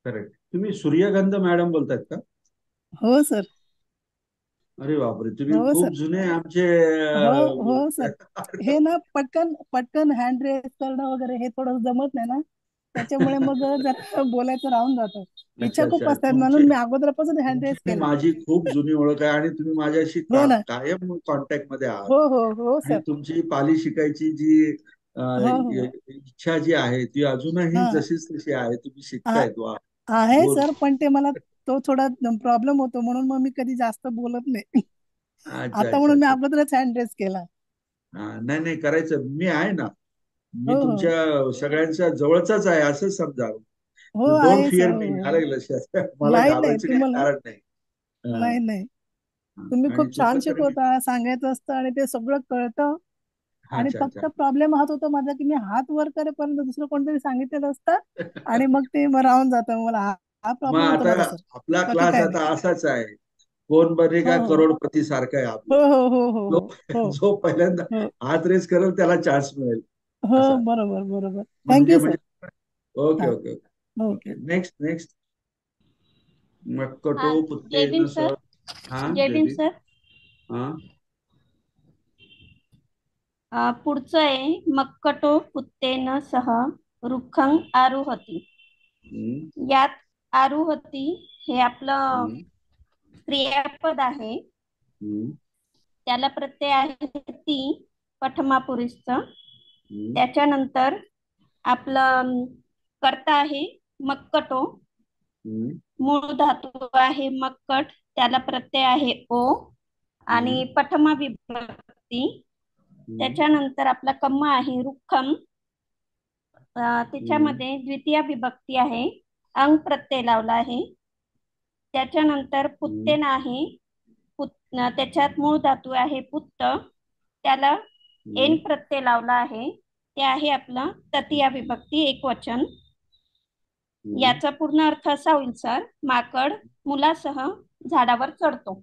Speaker 1: करेक्ट. तुम्ही सूर्यगंध मॅडम बोलतायत का?
Speaker 8: हो सर.
Speaker 1: अरे बापरे, तुम्ही
Speaker 8: हो
Speaker 1: खूप
Speaker 8: सर.
Speaker 1: जुने आमचे
Speaker 8: हो सर. हे ना पटकन हँड रेस करणं वगैरे हे थोडं जमत नाही ना, त्याच्यामुळे मग जरा बोलायचं राहून जातं. इच्छा खूप असतात, म्हणून मी अगोदरपासून हँड रेस
Speaker 1: तुमची
Speaker 8: केला.
Speaker 1: माझी खूप जुनी ओळख आहे आणि तुम्ही माझ्याशी
Speaker 8: हो ना.
Speaker 1: कायम कॉन्टॅक्ट मध्ये आहात.
Speaker 8: हो
Speaker 1: आणि
Speaker 8: सर.
Speaker 1: तुमची पाली शिकायची जी
Speaker 8: हो.
Speaker 1: इच्छा जी आहे ती अजूनही
Speaker 8: हा
Speaker 1: जशीच तशी आहे. तुम्ही
Speaker 8: आ-
Speaker 1: शिकतायत. वा,
Speaker 8: आहे
Speaker 1: गुड.
Speaker 8: सर, पण ते मला तो थोडा प्रॉब्लेम होतो, म्हणून मग मी कधी जास्त बोलत नाही.
Speaker 1: अच्छा
Speaker 8: आता
Speaker 1: अच्छा
Speaker 8: म्हणून मी
Speaker 1: अच्छा.
Speaker 8: अगोदरच हँड रेस केला.
Speaker 1: नाही नाही, करायचं. मी आहे ना, मी
Speaker 8: हो
Speaker 1: तुमच्या सगळ्यांच्या जवळचाच आहे असं समजा.
Speaker 8: हो
Speaker 1: डोंट
Speaker 8: आहे सर.
Speaker 1: फिअर मी. आलं का लक्षात? मला
Speaker 8: नाही
Speaker 1: घाबरायचं काही
Speaker 8: तुम्हाला
Speaker 1: कारण नाही. हा,
Speaker 8: नाही तुम्ही
Speaker 1: आणि
Speaker 8: खूप छान
Speaker 1: तसं तर मी,
Speaker 8: शिकवता, सांगायचं असतं आणि ते सगळं कळतं. आणि
Speaker 1: अच्छा अच्छा.
Speaker 8: फक्त प्रॉब्लेम हाच होता माझा, की मी हात वर करेपर्यंत दुसरं कोणतरी सांगितलेलं असतं आणि मग ते राहून जातं. मला हा
Speaker 1: मग
Speaker 8: प्रॉब्लेम होता
Speaker 1: आता
Speaker 8: माझा सर.
Speaker 1: आपला
Speaker 8: बाकी
Speaker 1: क्लास
Speaker 8: काय नाही.
Speaker 1: आता असाच आहे. कोण बनेगा
Speaker 8: हो
Speaker 1: करोडपती सारखं आहे
Speaker 8: हो
Speaker 1: आपलं.
Speaker 8: हो हो हो
Speaker 1: जो
Speaker 8: हो
Speaker 1: जो पहिल्यांदा
Speaker 8: हो
Speaker 1: हात रेस करेल त्याला चान्स मिळेल.
Speaker 8: हो
Speaker 1: असा
Speaker 8: बरोबर.
Speaker 1: म्हणजे
Speaker 8: थँक्यू सर.
Speaker 1: म्हणजे ओके
Speaker 8: हा
Speaker 1: okay okay
Speaker 8: okay.
Speaker 1: Okay. Next.
Speaker 7: हा,
Speaker 1: मक्कटो
Speaker 7: जय भीम
Speaker 1: पुत्तेन
Speaker 7: सर.
Speaker 1: सह. हा
Speaker 7: जय भीम
Speaker 1: जयदीप.
Speaker 7: सर.
Speaker 1: हा
Speaker 7: पुढचं आहे मक्कटो पुत्तेन सह रुखं आरुहती. यात आरुहती हे आपलं
Speaker 1: हम्म,
Speaker 7: क्रियापद आहे.
Speaker 1: हम्म,
Speaker 7: त्याला प्रत्यय आहे ती, प्रथमापुरुषचं.
Speaker 1: हम्म,
Speaker 7: त्याच्यानंतर आपलं कर्ता आहे मक्कटो,
Speaker 1: हम्म,
Speaker 7: मूळ धातू आहे मक्कट, त्याला प्रत्यय आहे ओ आणि प्रथमा विभक्ती.
Speaker 1: हम्म,
Speaker 7: त्याच्यानंतर आपला कम्मा आहे रुखम,
Speaker 1: हम्म,
Speaker 7: त्याच्यामध्ये द्वितीय विभक्ती आहे, अंग प्रत्यय लावला आहे. त्याच्यानंतर
Speaker 1: हम्म,
Speaker 7: पुत्तेन आहे, त्याच्यात मूळ धातू आहे पुत्त, त्याला एन
Speaker 1: हम्म,
Speaker 7: प्रत्यय लावला आहे. ते आहे आपलं तृतीया विभक्ती एकवचन.
Speaker 1: हम्म.
Speaker 7: याचा पूर्ण अर्थ असा होईल सर, माकड मुलासह झाडावर चढतो.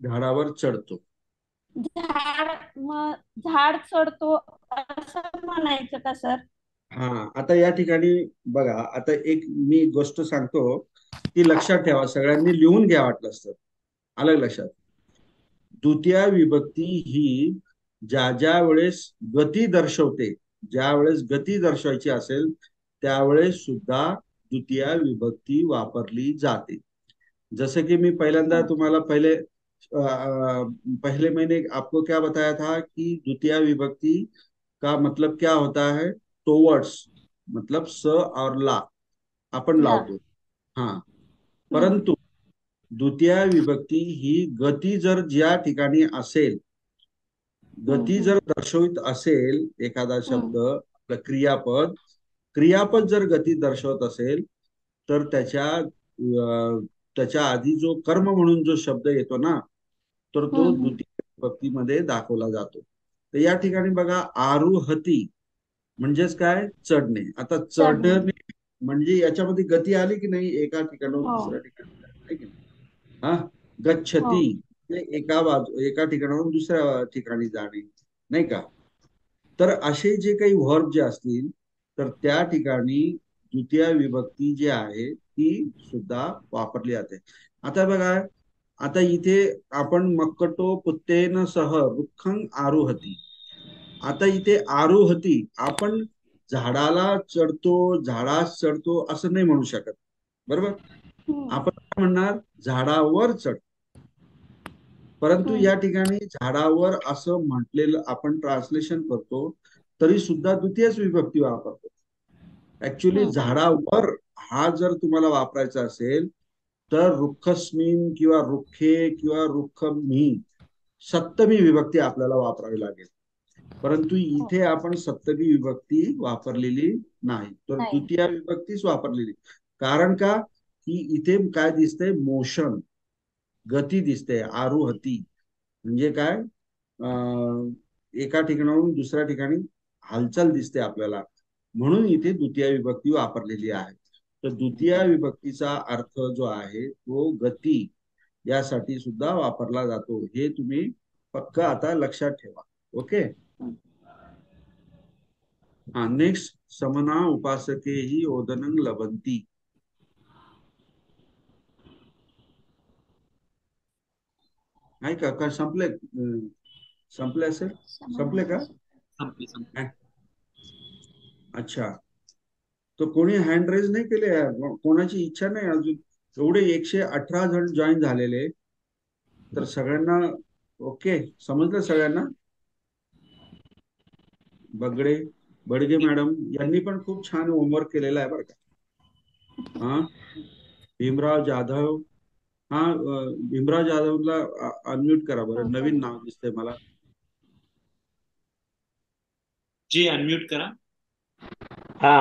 Speaker 1: झाडावर चढतो.
Speaker 7: झाड, मग झाड चढतो असं म्हणायचं का सर?
Speaker 1: हा, आता या ठिकाणी बघा, आता एक मी गोष्ट सांगतो, ती लक्षात ठेवा, सगळ्यांनी लिहून घ्या वाटलंच तर. आलं लक्षात? द्वितीय विभक्ती ही ज्या ज्या वेळेस गती दर्शवते, ज्या वेळेस गती दर्शवायची असेल त्यावेळेस सुद्धा द्वितीय विभक्ती वापरली जाते. जैसे कि मैं पहिल्यांदा तुम्हाला पहले मैंने आपको क्या बताया था कि द्वितीय विभक्ति का मतलब क्या होता है? टुवर्ड्स, मतलब स और ला आपण
Speaker 7: ला.
Speaker 1: लावतो. हाँ, परंतु द्वितीय विभक्ती ही गती जर ज्या ठिकाणी असेल, गती जर दर्शवित असेल एखादा शब्द, आपलं क्रियापद, क्रियापद जर गती दर्शवत असेल तर त्याच्या आधी जो कर्म म्हणून जो शब्द येतो ना, तर तो द्वितीय विभक्तीमध्ये दाखवला जातो. तर या ठिकाणी बघा, आरुहती म्हणजेच काय? चढणे. आता
Speaker 7: चढणे.
Speaker 1: चढणे म्हणजे याच्यामध्ये गती आली की नाही, एका ठिकाणाहून
Speaker 7: हो.
Speaker 1: दुसऱ्या ठिकाणी आहे की नाही? हा,
Speaker 7: हो.
Speaker 1: गच्छती म्हणजे एका ठिकाणाहून दुसऱ्या ठिकाणी जाणे, नाही का? तर असे जे काही वर्ब जे असतील तर त्या ठिकाणी द्वितीय विभक्ती जी आहे ती सुद्धा वापरली जाते. आता बघा, आता इथे आपण मक्कटो पुत्तेन सह रुक्खं आरुहती. आता इथे आरुहती आपण झाडाला चढतो, झाडास चढतो असं नाही म्हणू शकत, बरोबर? आपण काय म्हणणार? झाडावर चढ. परंतु या ठिकाणी झाडावर असं म्हटलेलं आपण ट्रान्सलेशन करतो तरी सुद्धा द्वितीयच विभक्ती वापरतो. ऍक्च्युली झाडावर हा जर तुम्हाला वापरायचा असेल तर रुक्खस्मिन किंवा रुखे किंवा रुक्खमी सप्तमी विभक्ती आपल्याला वापरावी लागेल. परंतु इथे आपण सप्तमी विभक्ती वापरलेली नाही, तर
Speaker 7: नाही.
Speaker 1: द्वितीय विभक्तीच वापरलेली. कारण का? की इथे काय दिसतंय? मोशन, गती दिसते. आरुहती म्हणजे काय? एका ठिकाणाहून दुसऱ्या ठिकाणी हालचाल दिसते आपल्याला, म्हणून इथे द्वितीय विभक्ती वापरलेली आहे. तर द्वितीय विभक्तीचा अर्थ जो आहे तो गती यासाठी सुद्धा वापरला जातो. हे तुम्ही पक्क आता लक्षात ठेवा. ओके. हा, नेक्स्ट, समना उपासके ही ओदनं लभंती. नाही का? का संपले? संपले असेल? संपले का?
Speaker 4: संपली संपली.
Speaker 1: अच्छा, तर कोणी हँड रेज नाही केले यार, कोणाची इच्छा नाही अजून? एवढे 118 जण जॉईन झालेले, तर सगळ्यांना ओके समजलं? सगळ्यांना? बगडे बडगे मॅडम यांनी पण खूप छान होमवर्क केलेला आहे बरं का. हा, भीमराव जाधव, हा, भीमराव जाधवला अनम्यूट करा बरं, नवीन नाव दिसतंय मला.
Speaker 4: जी अनम्यूट करा.
Speaker 9: हा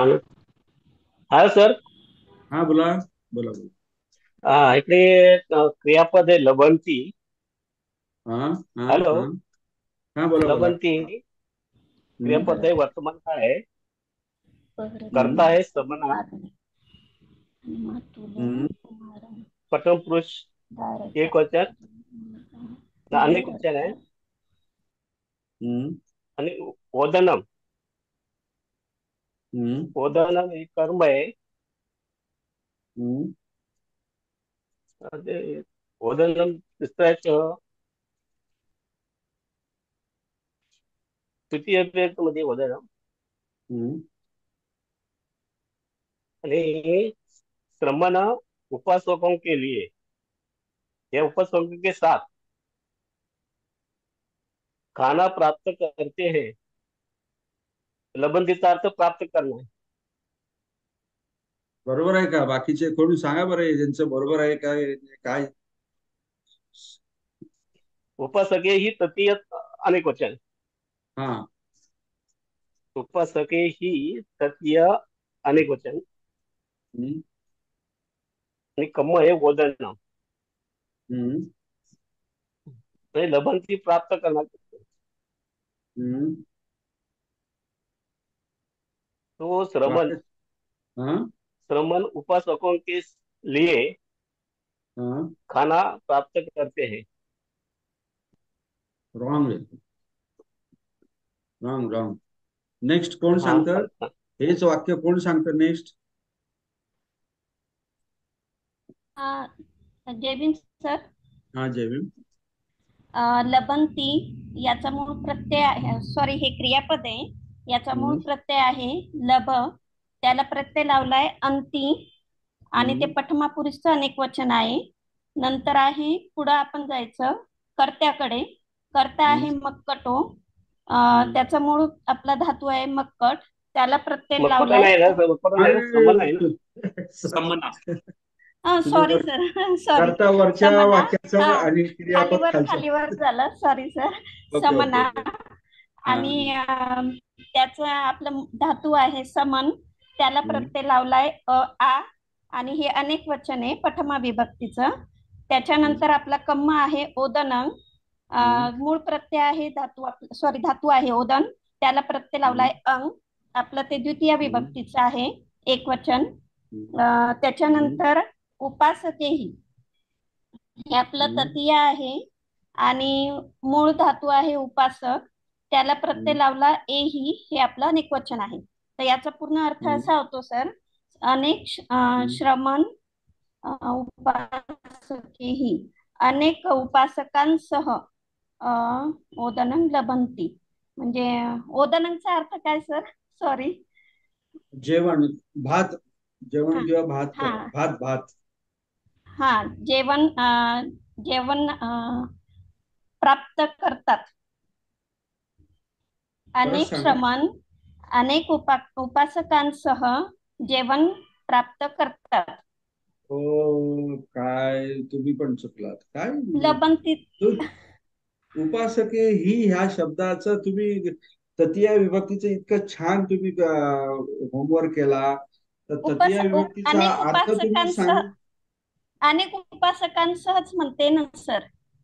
Speaker 9: हा सर.
Speaker 1: हा, बोला बोला बोला.
Speaker 9: हा, इकडे क्रियापद आहे लबंती.
Speaker 1: हा हा
Speaker 9: हॅलो.
Speaker 1: हा हा, बोला बोला.
Speaker 9: लबंती क्रियापद आहे, वर्तमान काळ आहे, करता है समना, प्रथम पुरुष एक वचन, अनेक वचन आहे, आणि ओदनम, ओदनम हे कर्म आहे. ओदनम तिसऱ्याचं तृतीय मध्ये ओदनम, आणि श्रमण उपासकों के लिए, ये उपासकों के साथ खाना प्राप्त करते हैं. लबंदीचा अर्थ प्राप्त करना है.
Speaker 1: बरोबर आहे का? बाकीचे कोणी सांगा बरं, ज्यांचं बरोबर आहे काय काय?
Speaker 9: उपासके ही तृतीय अनेक वचन.
Speaker 1: हा,
Speaker 9: उपासके ही तृतीय अनेक वचन, आणि कम हे ओदन, लबंती प्राप्त करना. तो श्रमण, श्रमण उपासकों के लिए खाना प्राप्त करते हैं.
Speaker 1: रॉंग आहे. Wrong wrong. नेक्स्ट कोण
Speaker 9: हाँ
Speaker 1: सांगतं? हेच वाक्य कोण सांगतं नेक्स्ट?
Speaker 7: जय भीम सर.
Speaker 1: हा जयवीर.
Speaker 7: लबंती याचा मूळ प्रत्यय आहे, सॉरी हे क्रियापद आहे, याचा मूळ प्रत्यय आहे लब, त्याला प्रत्यय लावलाय अंती आणि ते पठमापुरुषचं अनेक वचन आहे. नंतर आहे पुढं आपण जायचं कर्त्याकडे. कर्ता आहे मक्कटो, त्याचा मूळ आपला धातू आहे मक्कट, त्याला प्रत्यय
Speaker 9: मक्कोटा
Speaker 7: लावलाय
Speaker 9: नाही ना, मक्कोटा नाही ना, समन आहे ना.
Speaker 4: समना.
Speaker 7: सॉरी सर, सॉरी
Speaker 1: कर्ता वरच्या
Speaker 7: समना.
Speaker 1: वाक्याचं
Speaker 7: हा,
Speaker 1: आणि क्रियापद
Speaker 7: खालीवर
Speaker 1: खालचं.
Speaker 7: खालीवर झालं, सॉरी सर.
Speaker 1: ओके
Speaker 7: समना.
Speaker 1: Okay okay.
Speaker 7: आणि त्याचं आपलं धातू आहे समन, त्याला प्रत्यय लावलाय आ आणि हे अनेक वचन आहे प्रथमा विभक्तीचं. त्याच्यानंतर आपला कम्म आहे ओदनंग, मूळ प्रत्यय आहे धातू, सॉरी धातू आहे ओदन, त्याला प्रत्यय लावलाय अंग, आपलं ते द्वितीय विभक्तीचं आहे एक वचन. त्याच्यानंतर उपासकेही हे आपलं तृतीय आहे आणि मूळ धातू आहे उपासक, त्याला प्रत्यय लावला एही, हे आपलं अनेक वचन आहे. तर याचा पूर्ण अर्थ असा होतो सर, अनेक श्रमण उपासकेही, अनेक उपासकांसह ओदनंग लबंती. म्हणजे ओदनंगचा अर्थ काय सर? सॉरी.
Speaker 1: जेवण, भात, जेवण किंवा भात,
Speaker 7: हा
Speaker 1: भात भात.
Speaker 7: हा, जेवण, जेवण प्राप्त करतात. अनेक श्रमण अनेक उपासकांसह जेवण प्राप्त करतात.
Speaker 1: हो, काय तुम्ही पण चुकलात काय.
Speaker 7: लबंती.
Speaker 1: उपासके ही ह्या शब्दाचं तुम्ही तृतीय विभक्तीचं इतकं छान तुम्ही होमवर्क केला, तर तृतीय विभक्तीचा
Speaker 7: अनेक
Speaker 1: अर्थ तुम्ही
Speaker 7: उपासकांसह,
Speaker 1: सांग.
Speaker 7: अनेक उपासकांसहच म्हणते ना सर.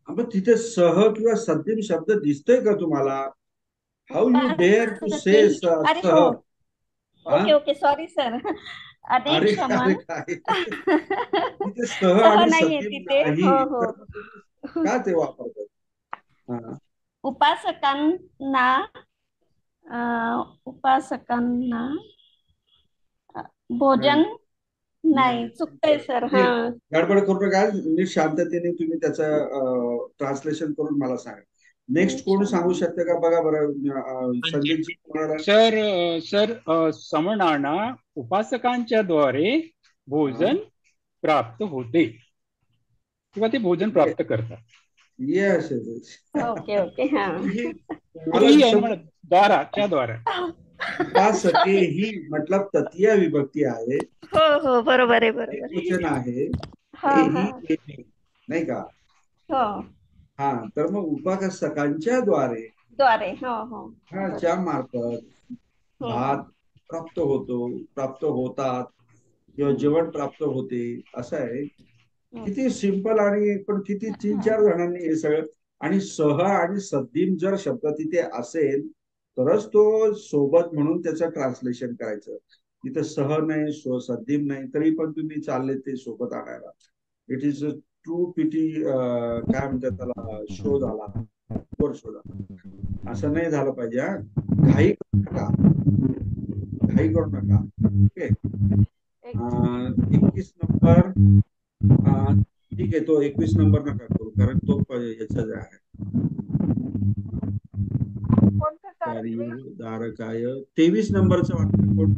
Speaker 1: पण तिथे सह किंवा सद्दिम शब्द दिसतोय का तुम्हाला? हाऊ यू डेअर टू से
Speaker 7: अरे
Speaker 1: सह?
Speaker 7: हो, ओके ओके, सॉरी सर. अनेक
Speaker 1: अरे
Speaker 7: श्रमण
Speaker 1: काय तिथे सह
Speaker 7: सह
Speaker 1: आणि
Speaker 7: नाहीये
Speaker 1: सद्दिम
Speaker 7: तिथे.
Speaker 1: नाही,
Speaker 7: हो हो.
Speaker 1: तर तुम्ही का ते वापरतात?
Speaker 7: उपासकांना उपासकांना भोजन नाही, चुकतंय सर. हा,
Speaker 1: गडबड करू नका, नीट शांततेने तुम्ही त्याचं ट्रान्सलेशन करून मला सांगा. नेक्स्ट कोण सांगू शकते का बघा बरं? संदीपजी कोणाला?
Speaker 2: सर समणांना उपासकांच्या द्वारे भोजन प्राप्त होते किंवा ते भोजन प्राप्त करतात.
Speaker 1: येस.
Speaker 7: Okay okay. हा,
Speaker 2: द्वाराच्या द्वारा.
Speaker 1: उपासके ही मतलब तृतीय विभक्ती आहे.
Speaker 7: हो हो, बरोबर आहे, बरोबर
Speaker 1: एकवचन आहे. नाही का?
Speaker 7: हो,
Speaker 1: हा, तर मग उपासकांच्या द्वारे,
Speaker 7: द्वारे. हो हो,
Speaker 1: च्या मार्फत भात प्राप्त होतो, प्राप्त होतात किंवा जेवण प्राप्त होते, असं आहे. किती सिंपल आणि पण किती 3-4 जणांनी हे सगळं. आणि सह आणि सद्दिम जर शब्द तिथे असेल तरच तो सोबत म्हणून त्याचं ट्रान्सलेशन करायचं. तिथे सह नाही, सद्दिम नाही, तरी पण तुम्ही चालले ते सोबत आणायला. इट इज अ ट्रू पिटी, काय म्हणतात त्याला, शोध आला, शोध आला. असं नाही झालं पाहिजे. घाई करू नका, घाई करू नका. ओके. 21 नंबर, ठीक आहे, तो 21 नंबर नका करू, कारण तो याचा आहे. दारकाय 23 नंबरचं वाक्य कोण?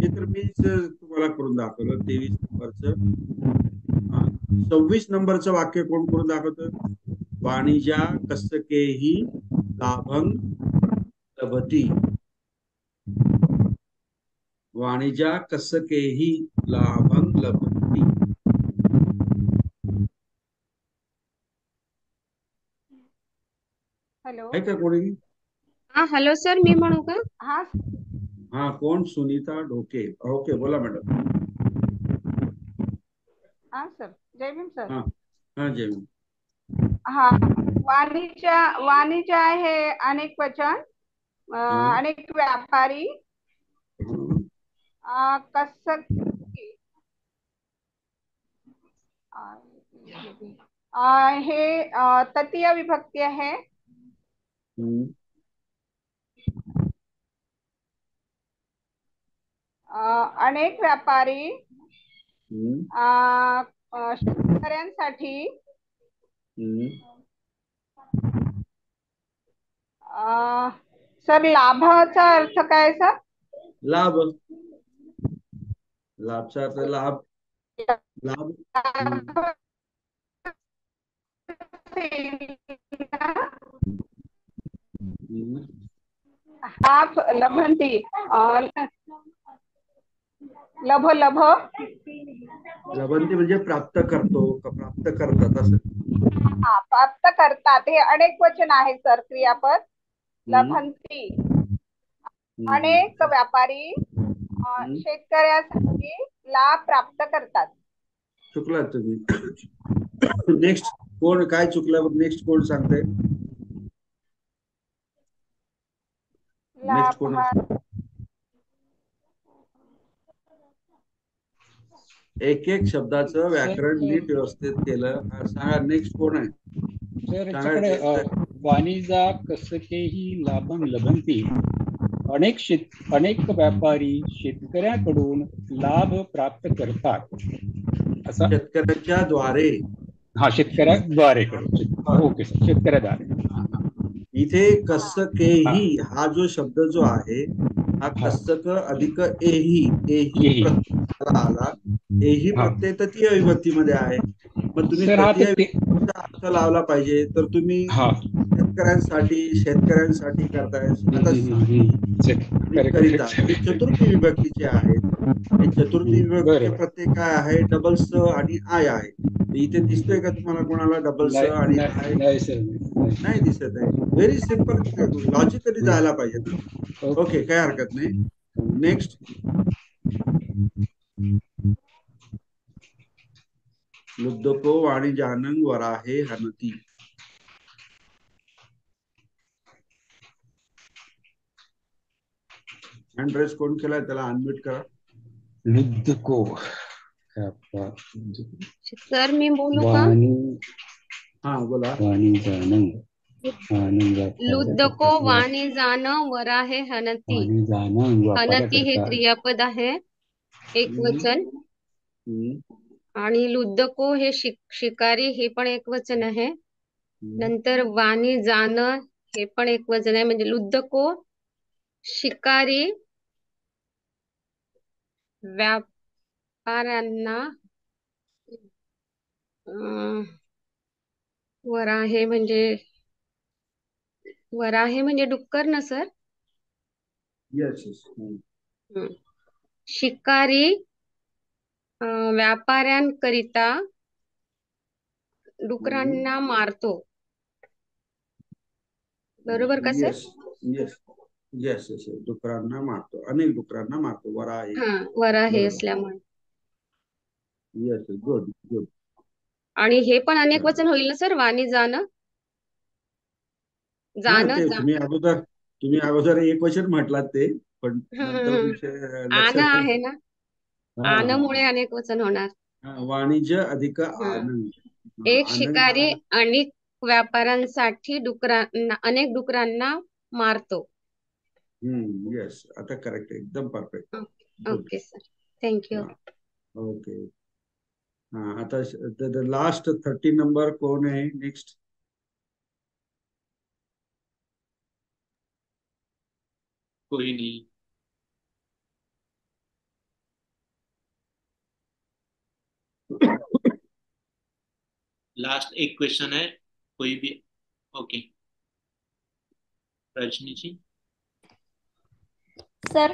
Speaker 1: हे तर मीच तुम्हाला करून दाखवलं. 23 नंबरचं. 26 नंबरचं वाक्य कोण करून दाखवतं? वाणिज्या कस्तकेही लाभं लभती. वाणिज्या कस्तकेही लाभं लभती.
Speaker 7: हॅलो.
Speaker 1: आहे का कोणी?
Speaker 10: हा, हॅलो सर, मी म्हणू का?
Speaker 1: हा, कोण? सुनीता ढोके. ओके, बोला मॅडम.
Speaker 11: हा सर, जय भीम सर.
Speaker 1: हा जय भीम.
Speaker 11: हा, वाणिज्य आहे अनेक वचन, अनेक व्यापारी, हे तृतीय विभक्ती आहे.
Speaker 1: हम्म,
Speaker 11: अनेक व्यापारी
Speaker 1: हम्म,
Speaker 11: शेतकऱ्यांसाठी
Speaker 1: हम्म.
Speaker 11: सर लाभाचा अर्थ काय सर?
Speaker 1: लाभ. लाभचा अर्थ लाभ. लाभ. हम्म.
Speaker 11: लाभ लभंती लभ लभ
Speaker 1: लभंती म्हणजे प्राप्त करतो का प्राप्त करतात असं.
Speaker 11: प्राप्त करतात हे अनेक वचन आहे सर क्रियापद.
Speaker 1: हम्म,
Speaker 11: लभंती
Speaker 1: हम्म,
Speaker 11: अनेक व्यापारी
Speaker 1: हम्म.
Speaker 11: शेतकऱ्यासाठी लाभ प्राप्त करतात.
Speaker 1: चुकलात तुम्ही. नेक्स्ट कोण काय चुकलं? नेक्स्ट कोण सांगते? नेक्स्ट कोण? एक एक शब्दाचं व्याकरण नीट व्यवस्थित केलं. सांगा नेक्स्ट कोण आहे?
Speaker 2: सर
Speaker 1: सांगा.
Speaker 2: याच्याकडे वाणिजा कसकेही लाभं लभंती. अनेक व्यापारी शेतकऱ्याकडून लाभ प्राप्त करतात असा.
Speaker 1: शेतकऱ्याच्या द्वारे.
Speaker 2: हा, शेतकऱ्याद्वारे करून. ओके सर, शेतकऱ्याद्वारे.
Speaker 1: इथे कसकेही हा जो शब्द जो आहे हा कसक अधिक एही. एही प्रत्यय आला. एही प्रत्यय तृतीय विभक्तीमध्ये आहे. मग तुम्ही तृतीय विभक्तीचा अर्थ लावला पाहिजे. तर तुम्ही शेतकऱ्यांसाठी करताय. आता करिता चतुर्थी विभक्तीचे आहेत. चतुर्थी विभक्तीचे प्रत्यय काय आहे? डबल स आणि आय आहे. इथे दिसतोय का तुम्हाला कोणाला डबल स आणि आय? नाही दिसत आहे. Very simple. लॉजिकली जायला पाहिजे. ओके, काय हरकत नाही. नेक्स्ट. लुब्धको वाणिजानं वराहे हनती. हँड रेस कोण केलाय त्याला अनम्यूट करा.
Speaker 2: लुब्धको.
Speaker 10: सर मी बोलू का?
Speaker 1: हा बोला.
Speaker 10: लुब्धको वाणिजान वराहे हनती. हनती हे क्रियापद आहे, एक वचन. आणि लुब्धको हे शिकारी हे पण एक वचन आहे. नंतर वाणिजान हे पण एक वचन आहे. म्हणजे लुब्धको शिकारी व्यापाऱ्यांना वराहे म्हणजे डुक्कर ना सर?
Speaker 1: येस.
Speaker 10: शिकारी व्यापाऱ्यांकरिता डुकरांना मारतो. बरोबर का सर?
Speaker 1: येस. डुकरांना मारतो. अनेक डुकरांना मारतो. वराहे.
Speaker 10: वराहे असल्यामुळे.
Speaker 1: येस. गुड.
Speaker 10: आणि हे पण अनेक वचन होईल ना सर? वाणिजान.
Speaker 1: तुम्ही अगोदर एक वचन म्हटलात ते, पण नंतर विषय
Speaker 10: आन आहे ना, आनमुळे अनेक वचन होणार.
Speaker 1: वाणिज्य अधिक आनंद.
Speaker 10: एक शिकारी अनेक व्यापाऱ्यांसाठी अनेक डुकरांना मारतो.
Speaker 1: येस. आता करेक्ट. एकदम perfect.
Speaker 10: Okay sir, thank you.
Speaker 1: Okay. आता लास्ट 30 नंबर कोण आहे? नेक्स्ट.
Speaker 4: कोई नहीं. लास्ट एक क्वेश्चन है, कोई भी. ओके, रजनी जी.
Speaker 7: सर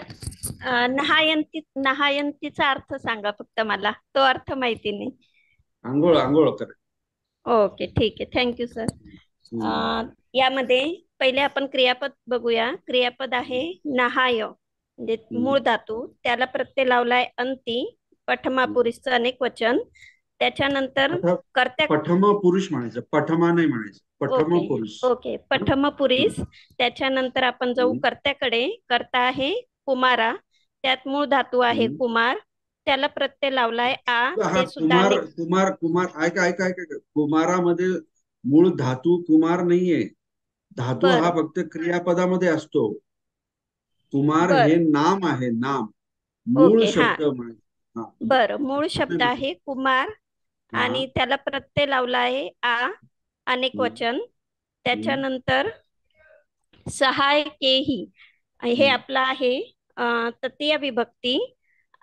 Speaker 7: नहायंतीचा अर्थ सांगा फक्त, मला तो अर्थ माहिती नाही.
Speaker 1: आंघोळ कर.
Speaker 7: ओके, ठीक आहे. Thank you sir. यामध्ये पहिले आपण क्रियापद बघूया. क्रियापद आहे नहाय, म्हणजे मूळ धातू, त्याला प्रत्यय लावलाय अंती, पठमा पुरुषचं अनेक वचन. त्याच्यानंतर कर्त्या
Speaker 1: पठम पुरुष म्हणायचं, पठमा नाही म्हणायचं. पठम पुरुष.
Speaker 7: ओके, पठम पुरुष. त्याच्यानंतर आपण जाऊ कर्त्याकडे. कर्ता आहे कुमारा, त्यात मूळ धातू आहे कुमार, त्याला प्रत्यय लावलाय आ. ते सुद्धा
Speaker 1: कुमार ऐका. कुमारामध्ये मूळ धातू कुमार नाहीये. धातू हा
Speaker 7: बर
Speaker 1: फक्त क्रियापदामध्ये असतो. कुमार
Speaker 7: बर
Speaker 1: हे नाम आहे, नाम, मूळ
Speaker 7: ओके हा
Speaker 1: शब्द म्हणजे. हा
Speaker 7: बर मूळ शब्द आहे कुमार
Speaker 1: हा.
Speaker 7: आणि त्याला प्रत्यय लावला आहे आ, अनेक
Speaker 1: हम्म,
Speaker 7: वचन.
Speaker 1: हम्म,
Speaker 7: त्याच्यानंतर सहायकेही हे
Speaker 1: हम्म,
Speaker 7: आपलं आहे तृतीय विभक्ती.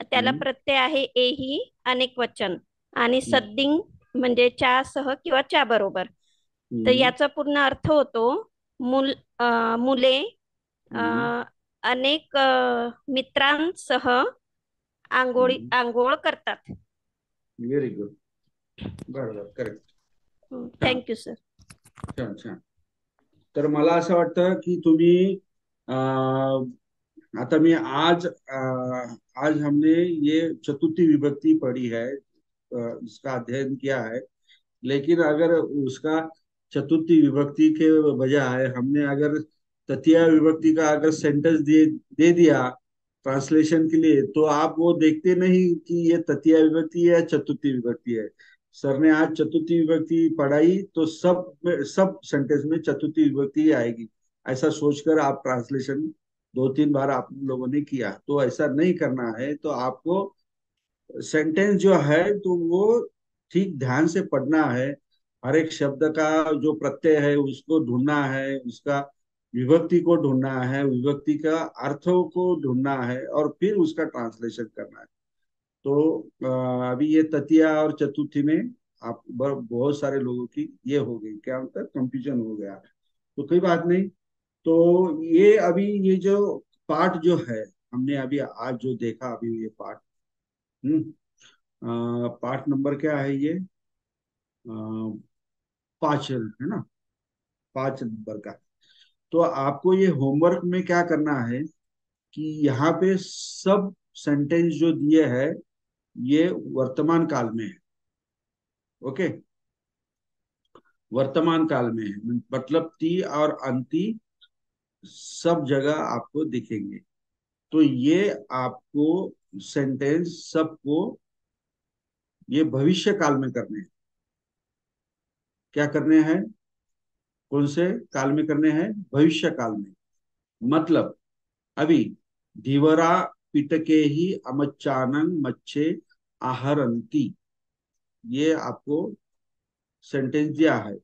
Speaker 7: त्याला
Speaker 1: हम्म,
Speaker 7: प्रत्यय आहे एही, अनेक वचन. आणि
Speaker 1: हम्म,
Speaker 7: सद्दिंग म्हणजे च्या सह किंवा च्या बरोबर. तर
Speaker 1: हम्म,
Speaker 7: याचा पूर्ण अर्थ होतो मुले
Speaker 1: हम्म,
Speaker 7: अनेक मित्रांसह
Speaker 1: हम्म.
Speaker 7: आंघोळ करतात.
Speaker 1: Very good. बरोबर, करेक्ट. छान
Speaker 7: थँक्यू सर.
Speaker 1: छान छान. तर मला असं वाटतं की तुम्ही आता मैं आज हमने ये चतुर्थी विभक्ति पढ़ी है, इसका अध्ययन किया है। लेकिन अगर उसका चतुर्थी विभक्ति के बजाय हमने अगर तृतीय विभक्ति का अगर सेंटेंस दे दिया ट्रांसलेशन के लिए, तो आप वो देखते नहीं कि ये तृतीय विभक्ति है या चतुर्थी विभक्ति है। सर ने आज चतुर्थी विभक्ति पढ़ाई तो सब सेंटेंस में चतुर्थी विभक्ति ही आएगी, ऐसा सोचकर आप ट्रांसलेशन 2-3 बार आप लोगों ने किया। तो ऐसा नहीं करना है। तो आपको सेंटेंस जो है तो वो ठीक ध्यान से पढ़ना है। हर एक शब्द का जो प्रत्यय है उसको ढूंढना है, उसका विभक्ति को ढूंढना है, विभक्ति का अर्थों को ढूंढना है और फिर उसका ट्रांसलेशन करना है। तो अभी ये तृतीया और चतुर्थी में आप बहुत सारे लोगों की ये हो गई, क्या मतलब कंफ्यूजन हो गया। तो कोई बात नहीं। तो ये अभी ये जो पाठ जो है हमने अभी आज जो देखा, अभी ये पाठ पाठ नंबर क्या है ये 5 है ना, 5 नंबर का। तो आपको ये होमवर्क में क्या करना है कि यहाँ पे सब सेंटेंस जो दिए है ये वर्तमान काल में है। ओके, वर्तमान काल में है, मतलब ती और अंति सब जगह आपको दिखेंगे। तो ये आपको सेंटेंस सबको ये भविष्य काल में करने हैं। क्या करने हैं? कौन से काल में करने हैं? भविष्य काल में। मतलब अभी धीवरा पिटके ही अमच्चानन मच्छे आहरंती, ये आपको सेंटेंस दिया है।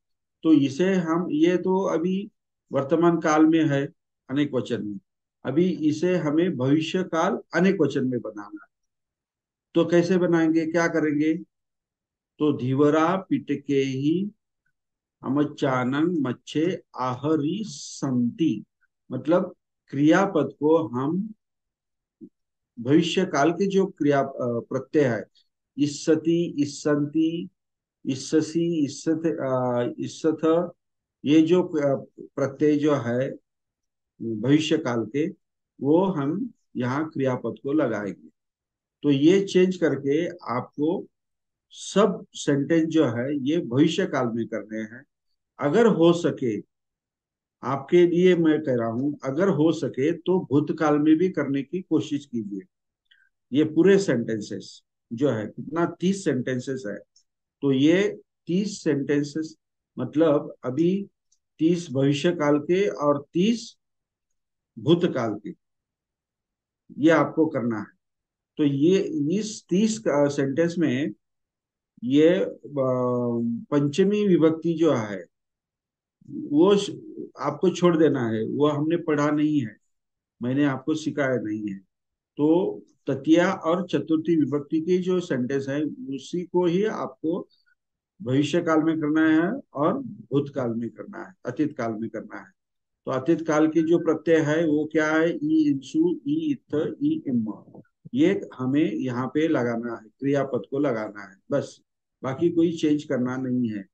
Speaker 1: तो इसे हम, ये तो अभी वर्तमान काल में है अनेक वचन में, अभी इसे हमें भविष्य काल अनेक वचन में बनाना है। तो कैसे बनाएंगे, क्या करेंगे? तो धीवरा पिटके ही अमच्चानन मच्छे आहरी संति, मतलब क्रियापद को हम भविष्य काल के जो क्रिया प्रत्यय है, इस्सति, इस्सन्ति, इस्ससी, इस्सथ, ये जो प्रत्यय जो है भविष्य काल के, वो हम यहाँ क्रियापद को लगाएंगे। तो ये चेंज करके आपको सब सेंटेंस जो है ये भविष्य काल में करने हैं। अगर हो सके, आपके लिए मैं कह रहा हूं, अगर हो सके तो भूतकाल में भी करने की कोशिश कीजिए। ये पूरे सेंटेंसेस जो है, कितना 30 सेंटेंसेस है। तो ये 30 सेंटेंसेस मतलब अभी 30 भविष्य काल के और 30 भूतकाल के, ये आपको करना है। तो ये इस 30 सेंटेंस में ये पंचमी विभक्ति जो है वो आपको छोड़ देना है, वो हमने पढ़ा नहीं है, मैंने आपको सिखाया नहीं है। तो तृतीया और चतुर्थी विभक्ति की जो सेंटेंस है उसी को ही आपको भविष्य काल में करना है और भूतकाल में करना है, अतीत काल में करना है। तो अतीत काल की जो प्रत्यय है वो क्या है? ई, इंसु, ई, इत्थ, ई, इम, ये हमें यहाँ पे लगाना है, क्रियापद को लगाना है बस, बाकी कोई चेंज करना नहीं है।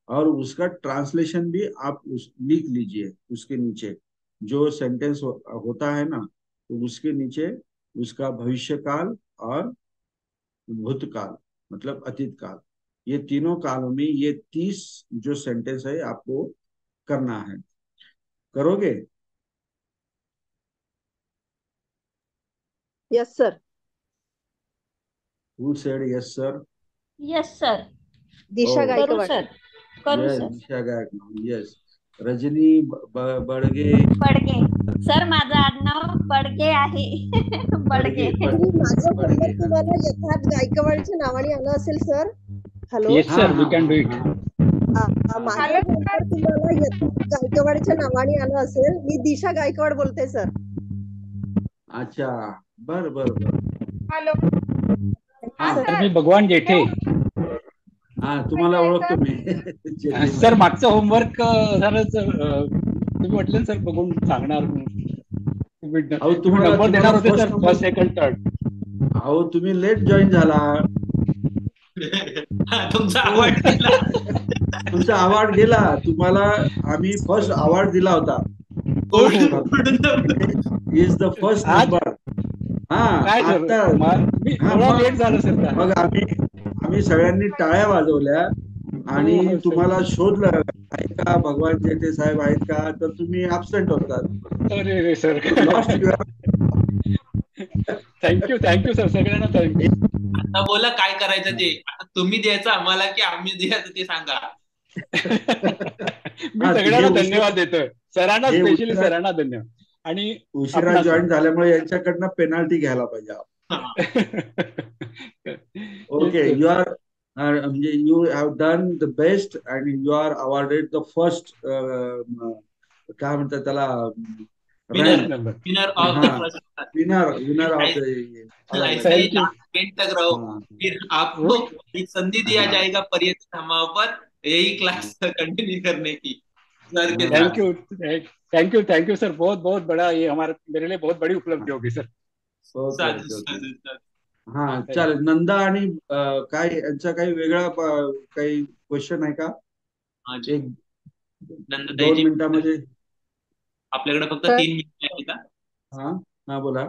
Speaker 1: और उसका ट्रांसलेशन भी आप लिख लीजिए, उसके नीचे जो सेंटेंस होता है ना, तो उसके नीचे उसका भविष्य काल और भूतकाल मतलब अतीत काल, ये तीनों कालों में ये 30 जो सेंटेंस है आपको करना है। करोगे?
Speaker 3: Yes sir.
Speaker 1: Who said yes sir?
Speaker 7: Yes sir.
Speaker 3: Disha
Speaker 1: Oh,
Speaker 7: करू
Speaker 3: गायकवाड.
Speaker 7: सर, करू
Speaker 1: yes,
Speaker 7: sir.
Speaker 1: Disha Gayak. Yes. Rajni Badge.
Speaker 7: Badge sir, माझं आडनाव बडगे आहे. बडगे.
Speaker 3: माझा नंबर तुम्हाला यथार्थ गायकवाडच्या नावाने आला असेल सर. Hello.
Speaker 2: Yes sir, we can do it.
Speaker 3: माझा नंबर तुम्हाला यथार्थ गायकवाडच्या नावाने आला असेल. मी दिशा गायकवाड बोलते सर.
Speaker 1: अच्छा, बर बर बर.
Speaker 11: हॅलो.
Speaker 2: सर मी भगवान जेठे.
Speaker 1: हा, तुम्हाला ओळखतो मी.
Speaker 2: सर मागचं होमवर्क तुम्ही म्हटलं सर बघून सांगणार
Speaker 1: तुम्हाला
Speaker 2: नंबर देणार होते सर, फर्स्ट सेकंड थर्ड.
Speaker 1: अहो तुम्ही लेट जॉईन झाला.
Speaker 4: तुमचा अवॉर्ड दिला.
Speaker 1: तुमचा अवॉर्ड गेला. तुम्हाला आम्ही फर्स्ट अवॉर्ड दिला होता. Is the first number.
Speaker 2: Late झालं सर.
Speaker 1: मग आम्ही सगळ्यांनी टाळ्या वाजवल्या आणि तुम्हाला शोधलं, आहे का भगवान जेठे साहेब आहेत का, तर तुम्ही ऍबसेंट होतात.
Speaker 2: अरे सर, थँक्यू सर, सगळ्यांना थँक्यू.
Speaker 4: आता बोला काय करायचं ते. आता तुम्ही द्यायचं आम्हाला की आम्ही द्यायचं ते सांगा.
Speaker 2: मी सगळ्यांना धन्यवाद देतोय. सरांना, स्पेशली सरांना धन्यवाद. आणि
Speaker 1: उशिरा जॉईन झाल्यामुळे यांच्याकडनं पेनाल्टी घ्यायला पाहिजे. ओके, यू आर म्हणजे you have done the best and you are awarded the first, काय म्हणतात त्याला,
Speaker 4: winner of the first,
Speaker 1: winner of the.
Speaker 4: ऐसे ही एंड तक रहो, फिर आपको एक संधि दिया जाएगा पर्यटन धामाओं पर यही क्लास कंटिन्यू करने की.
Speaker 2: Thank you sir. बहुत बड़ा ये हमारे, मेरे लिए बहुत बड़ी उपलब्धि होगी सर.
Speaker 1: हा, चालेल. नंदा आणि काय यांचा काही वेगळा काही क्वेश्चन आहे का? एक 2 मिनिटांमध्ये.
Speaker 4: आपल्याकडे फक्त 3 मिनिटं आहेत का?
Speaker 1: हा बोला.